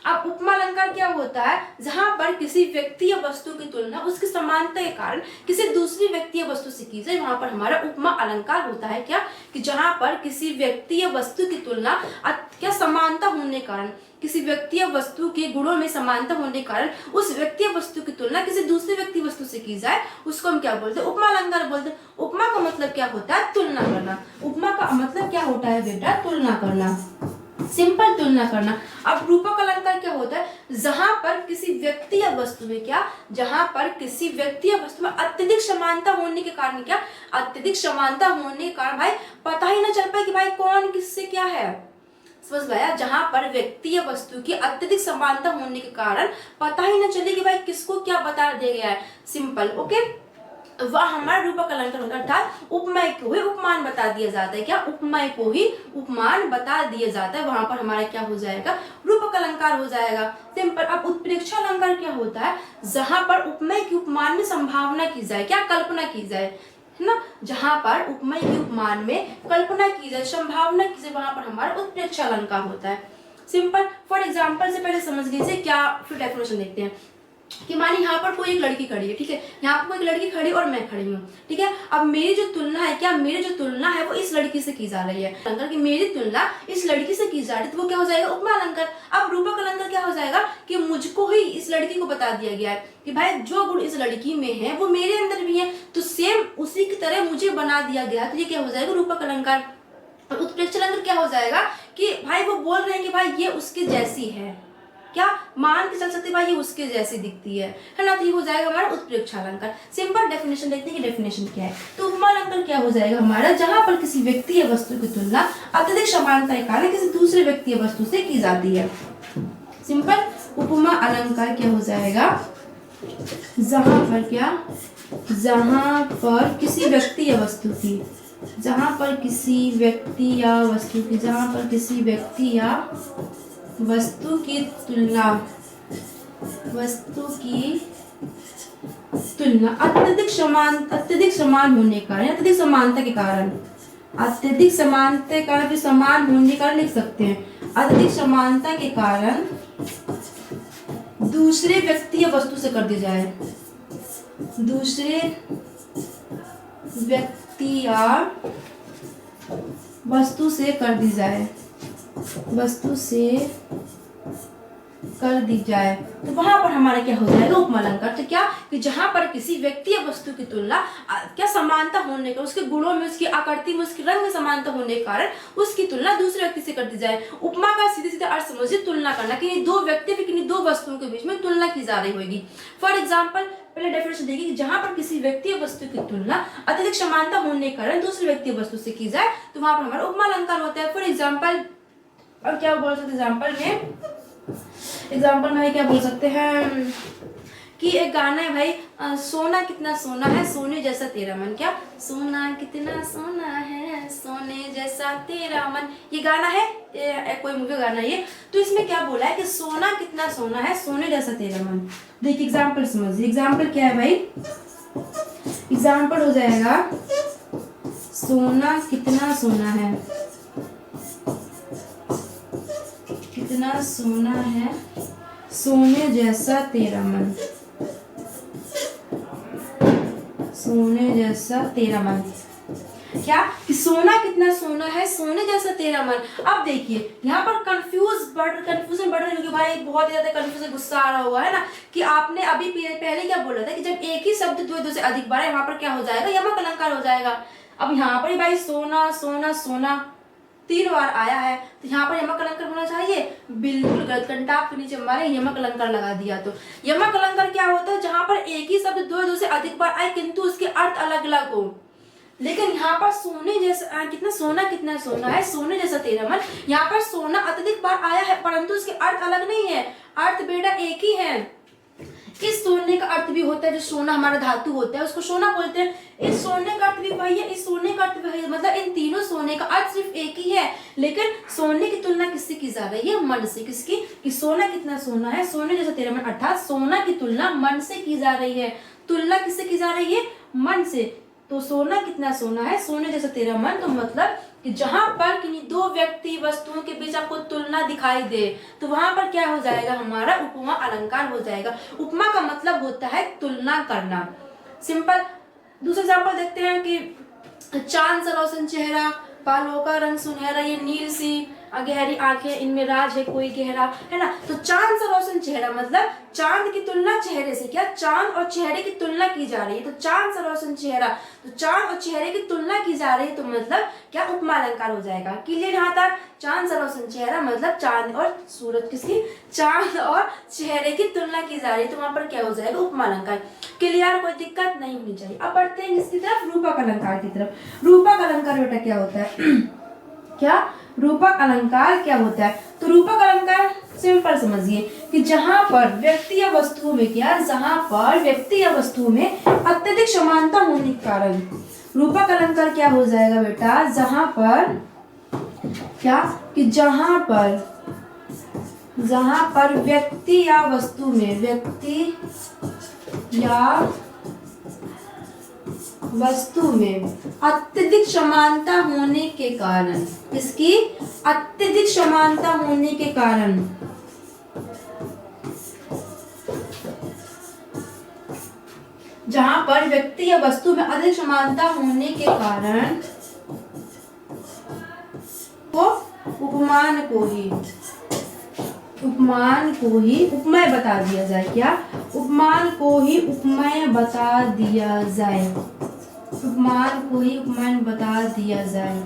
अब उपमा अलंकार क्या होता है, जहां पर किसी व्यक्ति या वस्तु की तुलना उसकी समानता के कारण किसी दूसरी व्यक्ति या वस्तु से की जाए, वहां पर हमारा उपमा अलंकार होता है। क्या, कि जहां पर किसी व्यक्ति या वस्तु की तुलना क्या समानता होने कारण, किसी व्यक्ति या वस्तु के गुणों में समानता होने के कारण उस व्यक्ति या वस्तु की तुलना किसी दूसरे व्यक्ति वस्तु से की जाए, उसको हम क्या बोलते हैं, उपमा अलंकार बोलते हैं। उपमा का मतलब क्या होता है, तुलना करना। उपमा का मतलब क्या होता है बेटा, तुलना करना, सिंपल तुलना करना। अब रूपक अलंकार क्या होता है, जहां पर किसी व्यक्ति या वस्तु में, क्या, जहां पर किसी व्यक्ति या वस्तु में अत्यधिक समानता होने के कारण, क्या, अत्यधिक समानता होने के कारण भाई पता ही ना चल पाए कि भाई कौन किससे क्या है। समझ गया, जहां पर व्यक्ति या वस्तु की अत्यधिक समानता होने के कारण पता ही ना चले कि भाई किसको क्या बता दिया गया है। सिंपल, ओके, वह हमारा रूपक अलंकार होता है। अर्थात उपमेय को ही उपमान बता दिया जाता है। क्या, उपमेय को ही उपमान बता दिया जाता है, वहां पर हमारा क्या हो जाएगा, रूपक अलंकार हो जाएगा। सिंपल। अब उत्प्रेक्षा अलंकार क्या होता है, जहां पर उपमेय की उपमान में संभावना की जाए, क्या, कल्पना की जाए, है ना। जहां पर उपमेय की उपमान में कल्पना की जाए, संभावना की जाए, वहां पर हमारा उत्प्रेक्षा अलंकार होता है। सिंपल। फॉर एग्जाम्पल से पहले समझ लीजिए, क्या, फिर डेफिनेशन देखते हैं कि मानिए यहाँ पर कोई एक लड़की खड़ी है, ठीक है, यहाँ पर कोई एक लड़की खड़ी और मैं खड़ी हूँ, ठीक है। अब मेरी जो तुलना है, क्या, मेरी जो तुलना है वो इस लड़की से की जा रही है, अलंकार की मेरी तुलना इस लड़की से की जा रही है, तो वो क्या हो जाएगा, उपमा अलंकार। अब रूपक अलंकार क्या हो जाएगा कि मुझको ही इस लड़की को बता दिया गया है कि भाई जो गुण इस लड़की में है वो मेरे अंदर भी है, तो सेम उसी की तरह मुझे बना दिया गया, तो ये क्या हो जाएगा, रूपक अलंकार। और उत्प्रेक्षा अलंकार क्या हो जाएगा कि भाई वो बोल रहे हैं कि भाई ये उसके जैसी है, क्या, मान के चल सकते भाई ये उसके जैसी दिखती है ना, तो ये हो जाएगा हमारा उत्प्रेक्षा अलंकार। सिंपल डेफिनेशन देखते हैं कि डेफिनेशन क्या है। तो उपमा अलंकार क्या हो जाएगा हमारा, जहां पर किसी व्यक्ति या वस्तु की तुलना अत्यधिक समानता के कारण किसी दूसरे व्यक्ति या वस्तु से की जाती है। सिंपल। उपमा अलंकार क्या हो जाएगा, जहां पर, क्या, जहां पर किसी व्यक्ति या वस्तु की, जहां पर किसी व्यक्ति या वस्तु की, जहां पर किसी व्यक्ति या वस्तु की तुलना, वस्तु की तुलना अत्यधिक समान होने के कारण, अत्यधिक समानता के कारण, अत्यधिक समानता के कारण, समान होने के कारण लिख सकते हैं, अत्यधिक समानता के कारण दूसरे व्यक्ति या वस्तु से कर दी जाए, दूसरे व्यक्ति या वस्तु से कर दी जाए, वस्तु से कर दी जाए तो वहां पर हमारा क्या हो जाएगा, उपमालंकार। तो क्या कि जहां पर किसी व्यक्ति या वस्तु की तुलना क्या समानता होने का, उसके गुणों में, उसकी आकृति में, उसके रंग में समानता होने के कारण उसकी तुलना दूसरे व्यक्ति से कर दी जाए। उपमा का सीधे सीधे अर्थ समझिए तुलना करना, कि दो व्यक्ति कि दो वस्तुओं के बीच में तुलना की जा रही होगी। फॉर एग्जाम्पल पहले डेफिनेशन देखिए कि जहां पर किसी व्यक्ति या वस्तु की तुलना अत्यधिक समानता होने के कारण दूसरे व्यक्ति या वस्तु से की जाए तो वहां पर हमारा उपमालंकार होता है। फॉर एग्जाम्पल और क्या बोल सकते एग्जाम्पल में क्या बोल सकते हैं कि एक गाना है भाई, सोना कितना सोना है सोने जैसा तेरा मन। क्या सोना कितना सोना है सोने जैसा तेरा मन, ये गाना है, कोई मूवी गाना है ये। तो इसमें क्या बोला है कि सोना कितना सोना है सोने जैसा तेरा मन। देखिए एग्जाम्पल समझिए, एग्जाम्पल क्या है भाई, एग्जाम्पल हो जाएगा सोना कितना सोना है, कितना सोना है सोने जैसा तेरा मन, सोने जैसा तेरा मन। क्या कि सोना कितना सोना है सोने जैसा तेरा मन। अब देखिए यहाँ पर कंफ्यूजन बढ़ रही होगी भाई, बहुत ही ज्यादा कंफ्यूजन, गुस्सा आ रहा होगा है ना, कि आपने अभी पहले क्या बोला था कि जब एक ही शब्द दो से अधिक बार है वहां पर क्या हो जाएगा, यमक अलंकार हो जाएगा। अब यहाँ पर भाई सोना सोना सोना 3 बार आया है तो यहाँ पर यमक अलंकार होना चाहिए, बिल्कुल गलत, कंटाप के नीचे हमारे यमक अलंकार लगा दिया। तो यमक अलंकार क्या होता है, जहां पर एक ही शब्द दो से अधिक बार आए किंतु उसके अर्थ अलग अलग हो। लेकिन यहाँ पर सोने जैसा कितना सोना है सोने जैसा तेरा मन, यहाँ पर सोना अत्यधिक बार आया है परंतु उसके अर्थ अलग नहीं है, अर्थ बेटा एक ही है। इस सोने का अर्थ भी होता है, जो सोना हमारा धातु होता है उसको सोना बोलते हैं, इस सोने का अर्थ भी वही है, इस सोने का अर्थ भी वही है, मतलब इन तीनों सोने का अर्थ सिर्फ एक ही है। लेकिन सोने की तुलना किससे की जा रही है, मन से। किसकी, कि सोना कितना सोना है सोने जैसा तेरा मन, अर्थात सोना की तुलना मन से की जा रही है। तुलना किससे की जा रही है, मन से। तो सोना कितना सोना है सोने जैसा तेरा मन, तो मतलब कि जहां पर किन्हीं दो व्यक्ति वस्तुओं के बीच आपको तुलना दिखाई दे तो वहां पर क्या हो जाएगा, हमारा उपमा अलंकार हो जाएगा। उपमा का मतलब होता है तुलना करना। सिंपल दूसरा एग्जाम्पल देखते हैं कि चांद सा रोशन चेहरा, बालों का रंग सुनहरा, ये नील सी गहरी आंखें, इनमें राज है कोई गहरा, है ना। तो चांद सा रोशन चेहरा मतलब चांद की तुलना चेहरे से, क्या चांद और चेहरे की तुलना की जा रही है, तो चांद सा रोशन चेहरा, तो चांद और चेहरे की तुलना की जा रही है, तो मतलब क्या उपमा अलंकार हो जाएगा। क्लियर यहाँ तक, चांद सा रोशन चेहरा मतलब चांद और सूरज, किसकी, चांद और चेहरे की तुलना की जा रही है, तो वहां पर क्या हो जाएगा, उपमा अलंकार। क्लियर, कोई दिक्कत नहीं होनी चाहिए। अब बढ़ते हैं इसकी तरफ, रूपक अलंकार की तरफ। रूपक अलंकार बेटा क्या होता है क्या रूपक अलंकार क्या होता है, तो रूपक अलंकार सिंपल समझिए कि जहां पर व्यक्ति या वस्तुओं में जहां पर व्यक्ति या वस्तुओं में अत्यधिक समानता होने के कारण रूपक अलंकार क्या हो जाएगा बेटा, जहां पर क्या कि जहां पर व्यक्ति या वस्तु में अत्यधिक समानता होने के कारण, इसकी अत्यधिक समानता होने के कारण जहां पर व्यक्ति या वस्तु में अधिक समानता होने के कारण तो उपमान को ही उपमेय बता दिया जाए। क्या, उपमान को ही उपमेय बता दिया जाए, उपमान को ही उपमेय बता दिया जाए।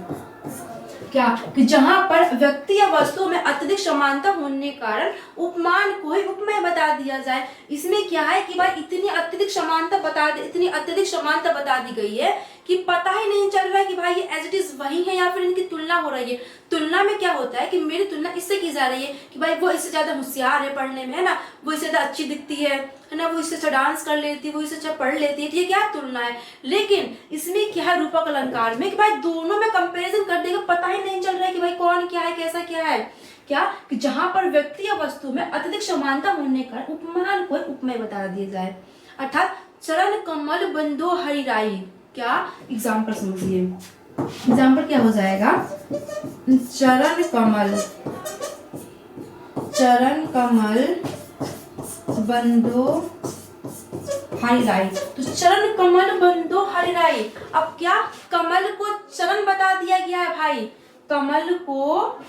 क्या कि जहां पर व्यक्ति या वस्तु में अत्यधिक समानता होने के कारण उपमान को ही उपमेय बता दिया जाए। इसमें क्या है कि भाई इतनी अत्यधिक समानता बता दी गई है कि पता ही नहीं चल रहा है कि भाई ये एज इट इज वही है या फिर इनकी तुलना हो रही है। तुलना में क्या होता है कि मेरी तुलना इससे की जा रही है कि भाई वो इससे ज्यादा होशियार है पढ़ने में, है ना, वो इससे ज्यादा अच्छी दिखती है ना, वो इससे अच्छा डांस कर लेती है, वो इससे अच्छा पढ़ लेती है, तो ये क्या तुलना है। लेकिन इसमें क्या है रूपक अलंकार में कि भाई दोनों में कंपैरिजन कर देगा, पता ही नहीं चल रहा है कि भाई कौन क्या है कैसा क्या है। क्या कि जहां पर व्यक्ति या वस्तु में अत्यधिक समानता होने का उपमान को उपमेय बता दिया जाए, अर्थात चरण कमल बंदो हरिराई। क्या, एग्जाम्पल समझिए, एग्जाम्पल क्या हो जाएगा, चरण कमल बंदो हरिराई, तो चरण कमल बंदो हरिराई। अब क्या, कमल को चरण बता दिया गया है भाई, कमल को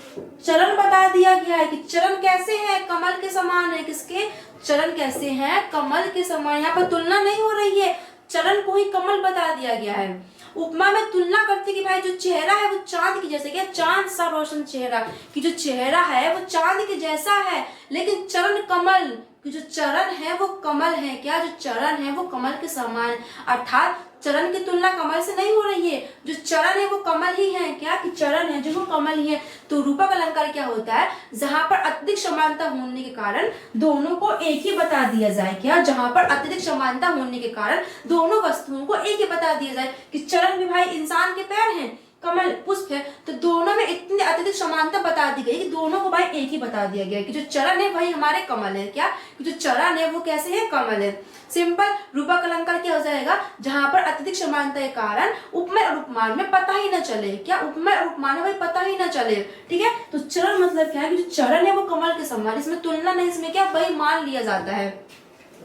चरण बता दिया गया है कि चरण कैसे है, कमल के समान है। किसके चरण कैसे हैं, कमल के समान। यहाँ पर तुलना नहीं हो रही है, चरण को ही कमल बता दिया गया है। उपमा में तुलना करते कि भाई जो चेहरा है वो चांद की जैसे, क्या चांद सा रोशन चेहरा, कि जो चेहरा है वो चांद के जैसा है, लेकिन चरण कमल, कि जो चरण है वो कमल है। क्या जो चरण है वो कमल के समान, अर्थात चरण की तुलना कमल से नहीं हो रही है, जो चरण है वो कमल ही है। क्या कि चरण है जो वो कमल ही है। तो रूपक अलंकार क्या होता है, जहां पर अत्यधिक समानता होने के कारण दोनों को एक ही बता दिया जाए। क्या, जहां पर अत्यधिक समानता होने के कारण दोनों वस्तुओं को एक ही बता दिया जाए कि चरण भी भाई इंसान के पैर हैं, कमल पुष्प है, तो दोनों में इतनी अत्यधिक समानता बता दी गई कि दोनों को भाई एक ही बता दिया गया कि जो चरण है वही हमारे कमल है। क्या, कि जो चरण है वो कैसे है, कमल है। सिंपल रूपक अलंकार क्या हो जाएगा, जहां पर अत्यधिक समानता के कारण उपमेय और उपमान में पता ही न चले। क्या, उपमेय और उपमान में पता ही न चले। ठीक है, तो चरण मतलब क्या है कि जो चरण है वो कमल के समान, इसमें तुलना नहीं, इसमें क्या वही मान लिया जाता है।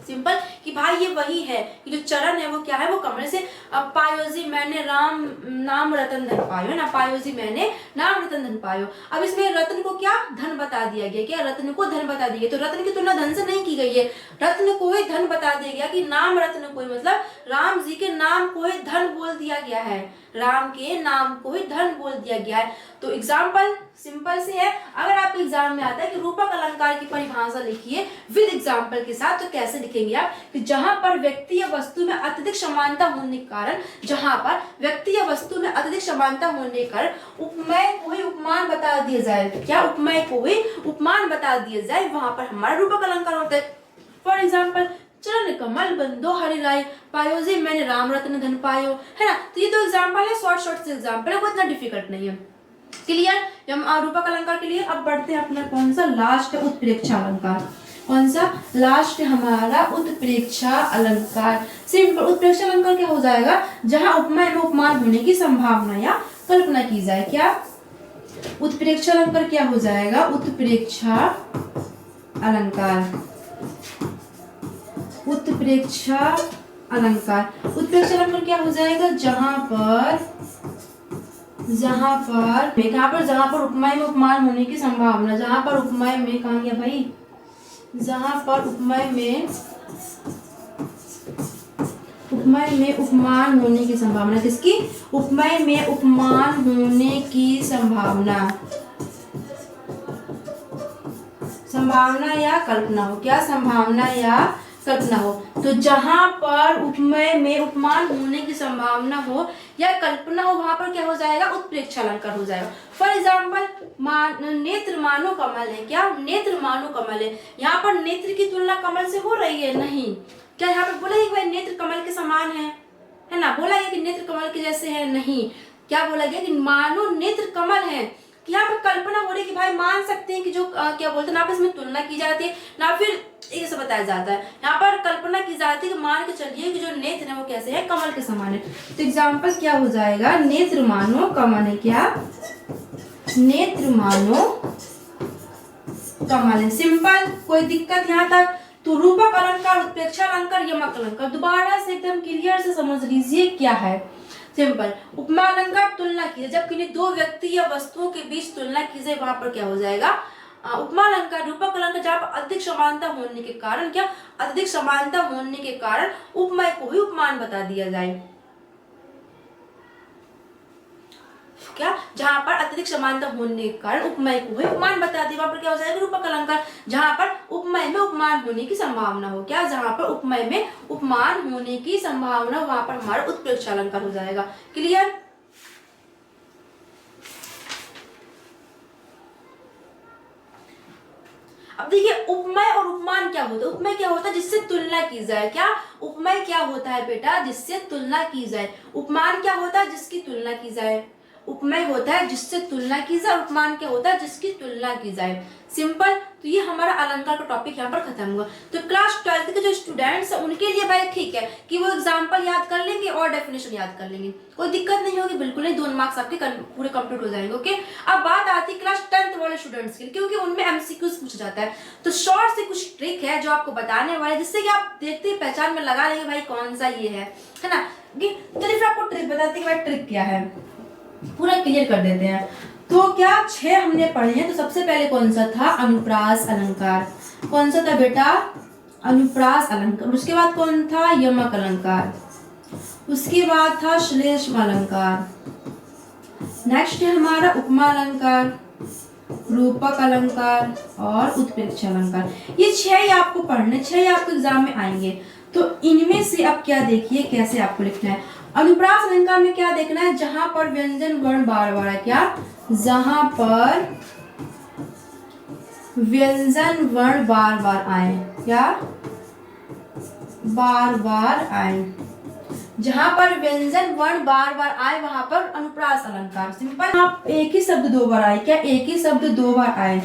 सिंपल कि भाई ये वही है कि जो चरण है वो क्या है, वो कमल से। अब पायो जी मैंने राम नाम रतन धन पायो ना, पायो जी मैंने नाम रतन धन पायो। अब इसमें रत्न को क्या धन बता दिया गया। क्या, रत्न को धन बता दिया, तो रत्न की तुलना धन से नहीं की गई है, रत्न को ही धन बता दिया गया कि नाम रत्न को, मतलब राम जी के नाम को ही धन बोल दिया गया है, राम के नाम को ही धन बोल दिया गया है। तो एग्जाम्पल सिंपल से है, अगर आपके एग्जाम में आता है कि रूपक अलंकार की परिभाषा लिखिए विद एग्जाम्पल के साथ, तो कैसे लिखेंगे आप कि जहां पर व्यक्ति या वस्तु में अत्यधिक समानता होने के कारण, जहां पर व्यक्ति या वस्तु में अत्यधिक समानता होने के कारण उपमेय को ही उपमान बता दिया जाए। क्या, उपमेय को ही उपमान बता दिया जाए, वहां पर हमारा रूपक अलंकार होता है। फॉर एग्जाम्पल, चरण कमल बंदो हरि राय पायो जी मैंने राम रत्न धन पायो, है ना। तो ये तो एग्जाम्पल है, शॉर्ट शॉर्ट से एग्जाम्पल है, वो इतना डिफिकल्ट नहीं है। क्लियर, हम रूपक अलंकार के लिए अब बढ़ते हैं अपना कौन सा लास्ट उत्प्रेक्षा अलंकार। कौन सा लास्ट हमारा उत्प्रेक्षा अलंकार। सिंपल, उत्प्रेक्षा अलंकार क्या हो जाएगा, जहां उपमेय में उपमान होने की संभावना या कल्पना की जाए। क्या, उत्प्रेक्षा अलंकार क्या हो जाएगा, उत्प्रेक्षा अलंकार, उत्प्रेक्षा अलंकार। उत्प्रेक्षा अलंकार क्या हो जाएगा, जहां पर जहां पर उपमेय में उपमान होने की संभावना, जहां पर उपमेय में, कहां गया भाई, जहां पर उपमेय में उपमान होने की संभावना, किसकी, उपमेय में उपमान होने की संभावना या कल्पना हो। क्या, संभावना या कल्पना हो। तो जहां पर उपमेय में उपमान होने की संभावना हो या कल्पना हो, वहां पर क्या हो जाएगा, उत्प्रेक्षा अलंकार हो जाएगा। फॉर एग्जाम्पल, नेत्र मानो कमल है। क्या, नेत्र मानो कमल है। यहाँ पर नेत्र की तुलना कमल से हो रही है, नहीं। क्या यहाँ पर बोला है कि भाई नेत्र कमल के समान है ना, बोला गया कि नेत्र कमल के जैसे है, नहीं। क्या बोला गया कि मानो नेत्र कमल है। यहाँ पर कल्पना हो रही है कि भाई मान सकते हैं कि जो क्या बोलते हैं ना, इसमें तुलना की जाती है ना, फिर एक से बताया जाता है। यहाँ पर कल्पना की जाती है कि मान के चलिए कि जो नेत्र है वो कैसे है, कमल के समान है। तो एग्जाम्पल क्या हो जाएगा, नेत्र मानो कमल है। क्या, नेत्र मानो कमल है। सिंपल, कोई दिक्कत यहाँ तक। तो रूपक अलंकार, उत्प्रेक्षा अलंकार, यमक अलंकार, दोबारा से एकदम क्लियर से समझ लीजिए क्या है। सिंपल, उपमा अलंकार तुलना की, जब किन्हीं दो व्यक्ति या वस्तुओं के बीच तुलना की जाए, वहां पर क्या हो जाएगा, उपमा अलंकार। रूपक अलंकार जहाँ पर अधिक समानता होने के कारण, क्या, अधिक समानता होने के कारण उपमेय को ही उपमान बता दिया जाए। क्या, जहां पर अत्यधिक समानता होने के कारण उपमेय को ही उपमान बता दिया, वहां पर क्या हो जाएगा, रूपक अलंकार। जहां पर उपमेय में उपमान होने की संभावना हो। क्या, जहां पर उपमेय में उपमान होने की संभावना, वहां पर हमारा उत्प्रेक्षा अलंकार हो जाएगा। क्लियर। अब देखिए, उपमेय और उपमान क्या होता है। उपमेय क्या होता है, जिससे तुलना की जाए। क्या, उपमेय क्या होता है बेटा, जिससे तुलना की जाए। उपमान क्या होता है, जिसकी तुलना की जाए। उपमेय होता है जिससे तुलना की जाए, उपमान क्या होता है, जिसकी तुलना की जाए। सिंपल। तो ये हमारा अलंकार का टॉपिक यहाँ पर खत्म हुआ। तो क्लास 12 के जो स्टूडेंट्स हैं उनके लिए भाई ठीक है कि वो एग्जाम्पल याद कर लेंगे और डेफिनेशन याद कर लेंगे, कोई दिक्कत नहीं होगी, बिल्कुल नहीं। 2 मार्क्स आपके पूरे कंप्लीट हो जाएंगे। ओके, अब बात आती है क्लास 10th वाले स्टूडेंट्स के लिए, क्योंकि उनमें एमसीक्यूज पूछा जाता है। तो शॉर्ट से कुछ ट्रिक है जो आपको बताने वाले, जिससे कि आप देखते ही पहचान में लगा लेंगे भाई कौन सा ये है ना। चलिए फिर आपको ट्रिक बताते हैं कि भाई ट्रिक क्या है, पूरा क्लियर कर देते हैं। तो क्या 6 हमने पढ़े हैं। तो सबसे पहले कौन सा था, अनुप्रास अलंकार। कौन सा था बेटा, अनुप्रास अलंकार। उसके बाद कौन था, यमक अलंकार। उसके बाद था श्लेष्म अलंकार। नेक्स्ट है हमारा उपमा अलंकार, रूपक अलंकार और उत्प्रेक्षा अलंकार। ये 6 ही आपको पढ़ने, 6 ही आपको एग्जाम में आएंगे। तो इनमें से अब क्या देखिए कैसे आपको लिखना है। अनुप्रास अलंकार में क्या देखना है, जहां पर व्यंजन वर्ण बार बार है, क्या, जहां पर व्यंजन वर्ण बार बार आए, क्या, बार बार आए, जहां पर व्यंजन वर्ण बार बार आए वहां पर अनुप्रास अलंकार। सिंपल, आप एक ही शब्द 2 बार आए, क्या, एक ही शब्द 2 बार आए,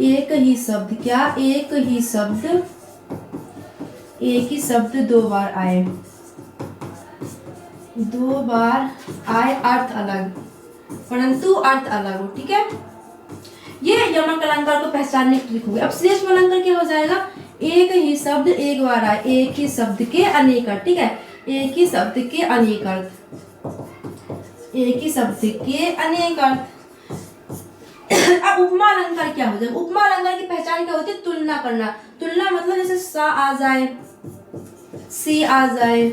एक ही शब्द, क्या, एक ही शब्द 2 बार आए, 2 बार आए, अर्थ अलग परंतु अर्थ अलग हो, ठीक है। ये यमक अलंकार को पहचानने की ट्रिक होगी। अब श्लेष्म अलंकार क्या हो जाएगा, एक ही शब्द 1 बार आए, एक ही शब्द के अनेक अर्थ, ठीक है, एक ही शब्द के अनेक अर्थ, एक ही शब्द के अनेक अर्थ। अब उपमा अलंकार क्या हो जाएगा, उपमा अलंकार की पहचान क्या होती है, तुलना करना। तुलना मतलब जैसे सा आ जाए, सी आ जाए,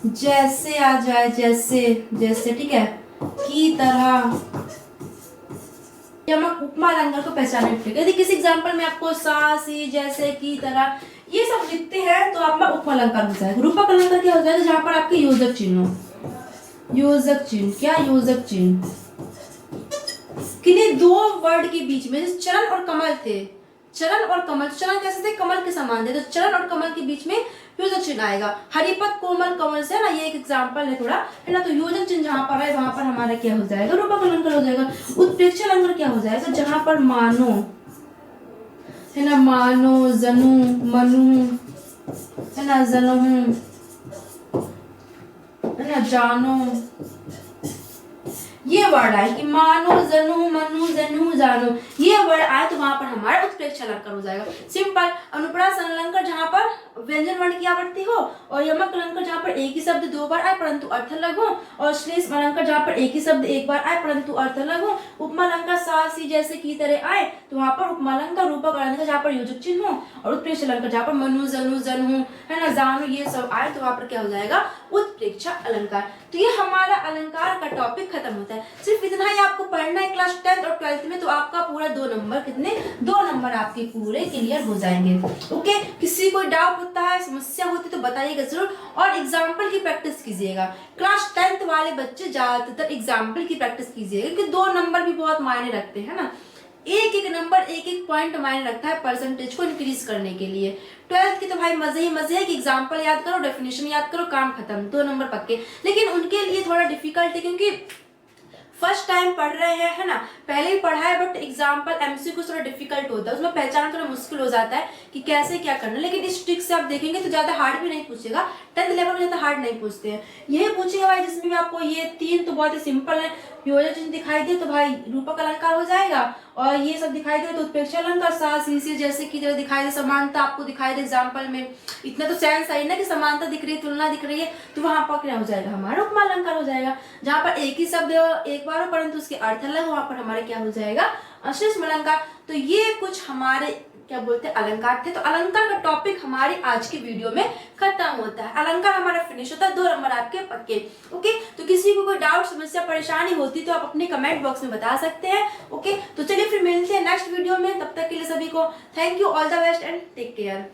जैसे आ जाए, जैसे जैसे, ठीक है, की तरह। यमक उपमा अलंकार को पहचानने की, यदि किसी एग्जांपल में आपको सा, सी, जैसे, की तरह ये सब लिखते हैं तो आपका उपमा अलंकार हो जाएगा। रूपक अलंकार क्या हो जाएगा, जहां पर आपके योजक चिन्ह हो, योजक चिन्ह, क्या, योजक चिन्ह, किन्हीं 2 वर्ड के बीच में, जैसे चरण और कमल थे, चरण और कमल, चरण कैसे थे, कमल के समान थे, तो चरण और कमल के बीच में योजक चिन्ह आएगा। हरिपद कोमल कमल से ना, ये एक एग्जांपल है थोड़ा, है ना। तो योजक चिन्ह जहां पर है वहां पर हमारा क्या हो जाएगा, रूपक अलंकार हो जाएगा। उत्प्रेक्षा अलंकार क्या हो जाएगा, जहां पर मानो, है ना, मानो, जनु, मनु, है ना, जनहु, है ना, जानो, ये वर्ड आए कि मानो, जनु, मनु, जनु, जानो, ये वर्ड आए तो वहां पर हमारा उत्प्रेक्षा अलंकार हो जाएगा। सिंपल। अनुप्रास अलंकार जहां पर व्यंजन वर्ण की आवृत्ति हो, और यमक अलंकार जहां पर एक ही शब्द 2 बार आए परंतु अर्थ अलग हो, और श्लेष्म अलंकार जहां पर एक ही शब्द 1 बार आए परंतु अर्थ अलग हो। उपमा अलंकार सा, सी, जैसे, की तरह आए तो वहां पर उपमा अलंकार। रूपक अलंकार जहां पर योजक चिन्ह हो, और उत्प्रेक्षा अलंकार जहां पर मनु, जनु, जनहु, है ना, जानो, ये सब आए तो वहां पर क्या हो जाएगा, उत्प्रेक्षा अलंकार। तो ये हमारा अलंकार का टॉपिक खत्म होता है। सिर्फ इतना ही आपको पढ़ना है क्लास 10th और 12th में, तो आपका पूरा 2 नंबर, कितने, 2 नंबर आपके पूरे क्लियर हो जाएंगे। ओके, किसी को डाउट होता है, समस्या होती है तो बताइएगा जरूर, और एग्जाम्पल की प्रैक्टिस कीजिएगा। क्लास 10th वाले बच्चे ज्यादातर एग्जाम्पल की प्रैक्टिस कीजिएगा, क्योंकि 2 नंबर भी बहुत मायने रखते हैं ना। एक एक नंबर, एक एक पॉइंट मायने रखता है परसेंटेज को इंक्रीज करने के लिए। 12th की तो भाई मजे ही मजे है कि एग्जाम्पल याद करो, डेफिनेशन याद करो, काम खत्म, 2 नंबर पक्के। लेकिन उनके लिए थोड़ा डिफिकल्ट है, क्योंकि फर्स्ट टाइम पढ़ रहे हैं, है ना, पहले ही पढ़ा है, बट एग्जाम्पल एमसीक्यू थोड़ा डिफिकल्ट होता है, उसमें पहचानना थोड़ा मुश्किल हो जाता है कि कैसे क्या करना। लेकिन इस ट्रिक से आप देखेंगे तो ज्यादा हार्ड भी नहीं पूछेगा, 10th लेवल में ज्यादा हार्ड नहीं पूछते हैं। यही पूछेगा भाई जिसमें भी आपको ये 3 तो बहुत ही सिंपल है, योजक चिन्ह दिखाई दे तो भाई रूपक अलंकार हो जाएगा, और ये सब दिखाई दे तो उत्प्रेक्षा अलंकार, सा, सी, से, जैसे की तरह दिखाई दे, समानता आपको दिखाई दे एग्जाम्पल में, इतना तो सेंस आई ना कि समानता दिख रही है, तुलना दिख रही है, तो वहां पर क्या हो जाएगा, हमारा उपमा अलंकार हो जाएगा। जहां पर एक ही शब्द 1 बार हो परंतु उसके अर्थ अलग, वहां पर हमारे क्या हो जाएगा, श्लेष्म अलंकार। तो ये कुछ हमारे क्या बोलते हैं अलंकार थे। तो अलंकार का टॉपिक हमारे आज के वीडियो में खत्म होता है। अलंकार हमारा फिनिश होता है, 2 नंबर आपके पक्के। ओके, तो किसी को कोई डाउट, समस्या, परेशानी होती तो आप अपने कमेंट बॉक्स में बता सकते हैं। ओके, तो चलिए फिर मिलते हैं नेक्स्ट वीडियो में, तब तक के लिए सभी को thank you, all the best and take care.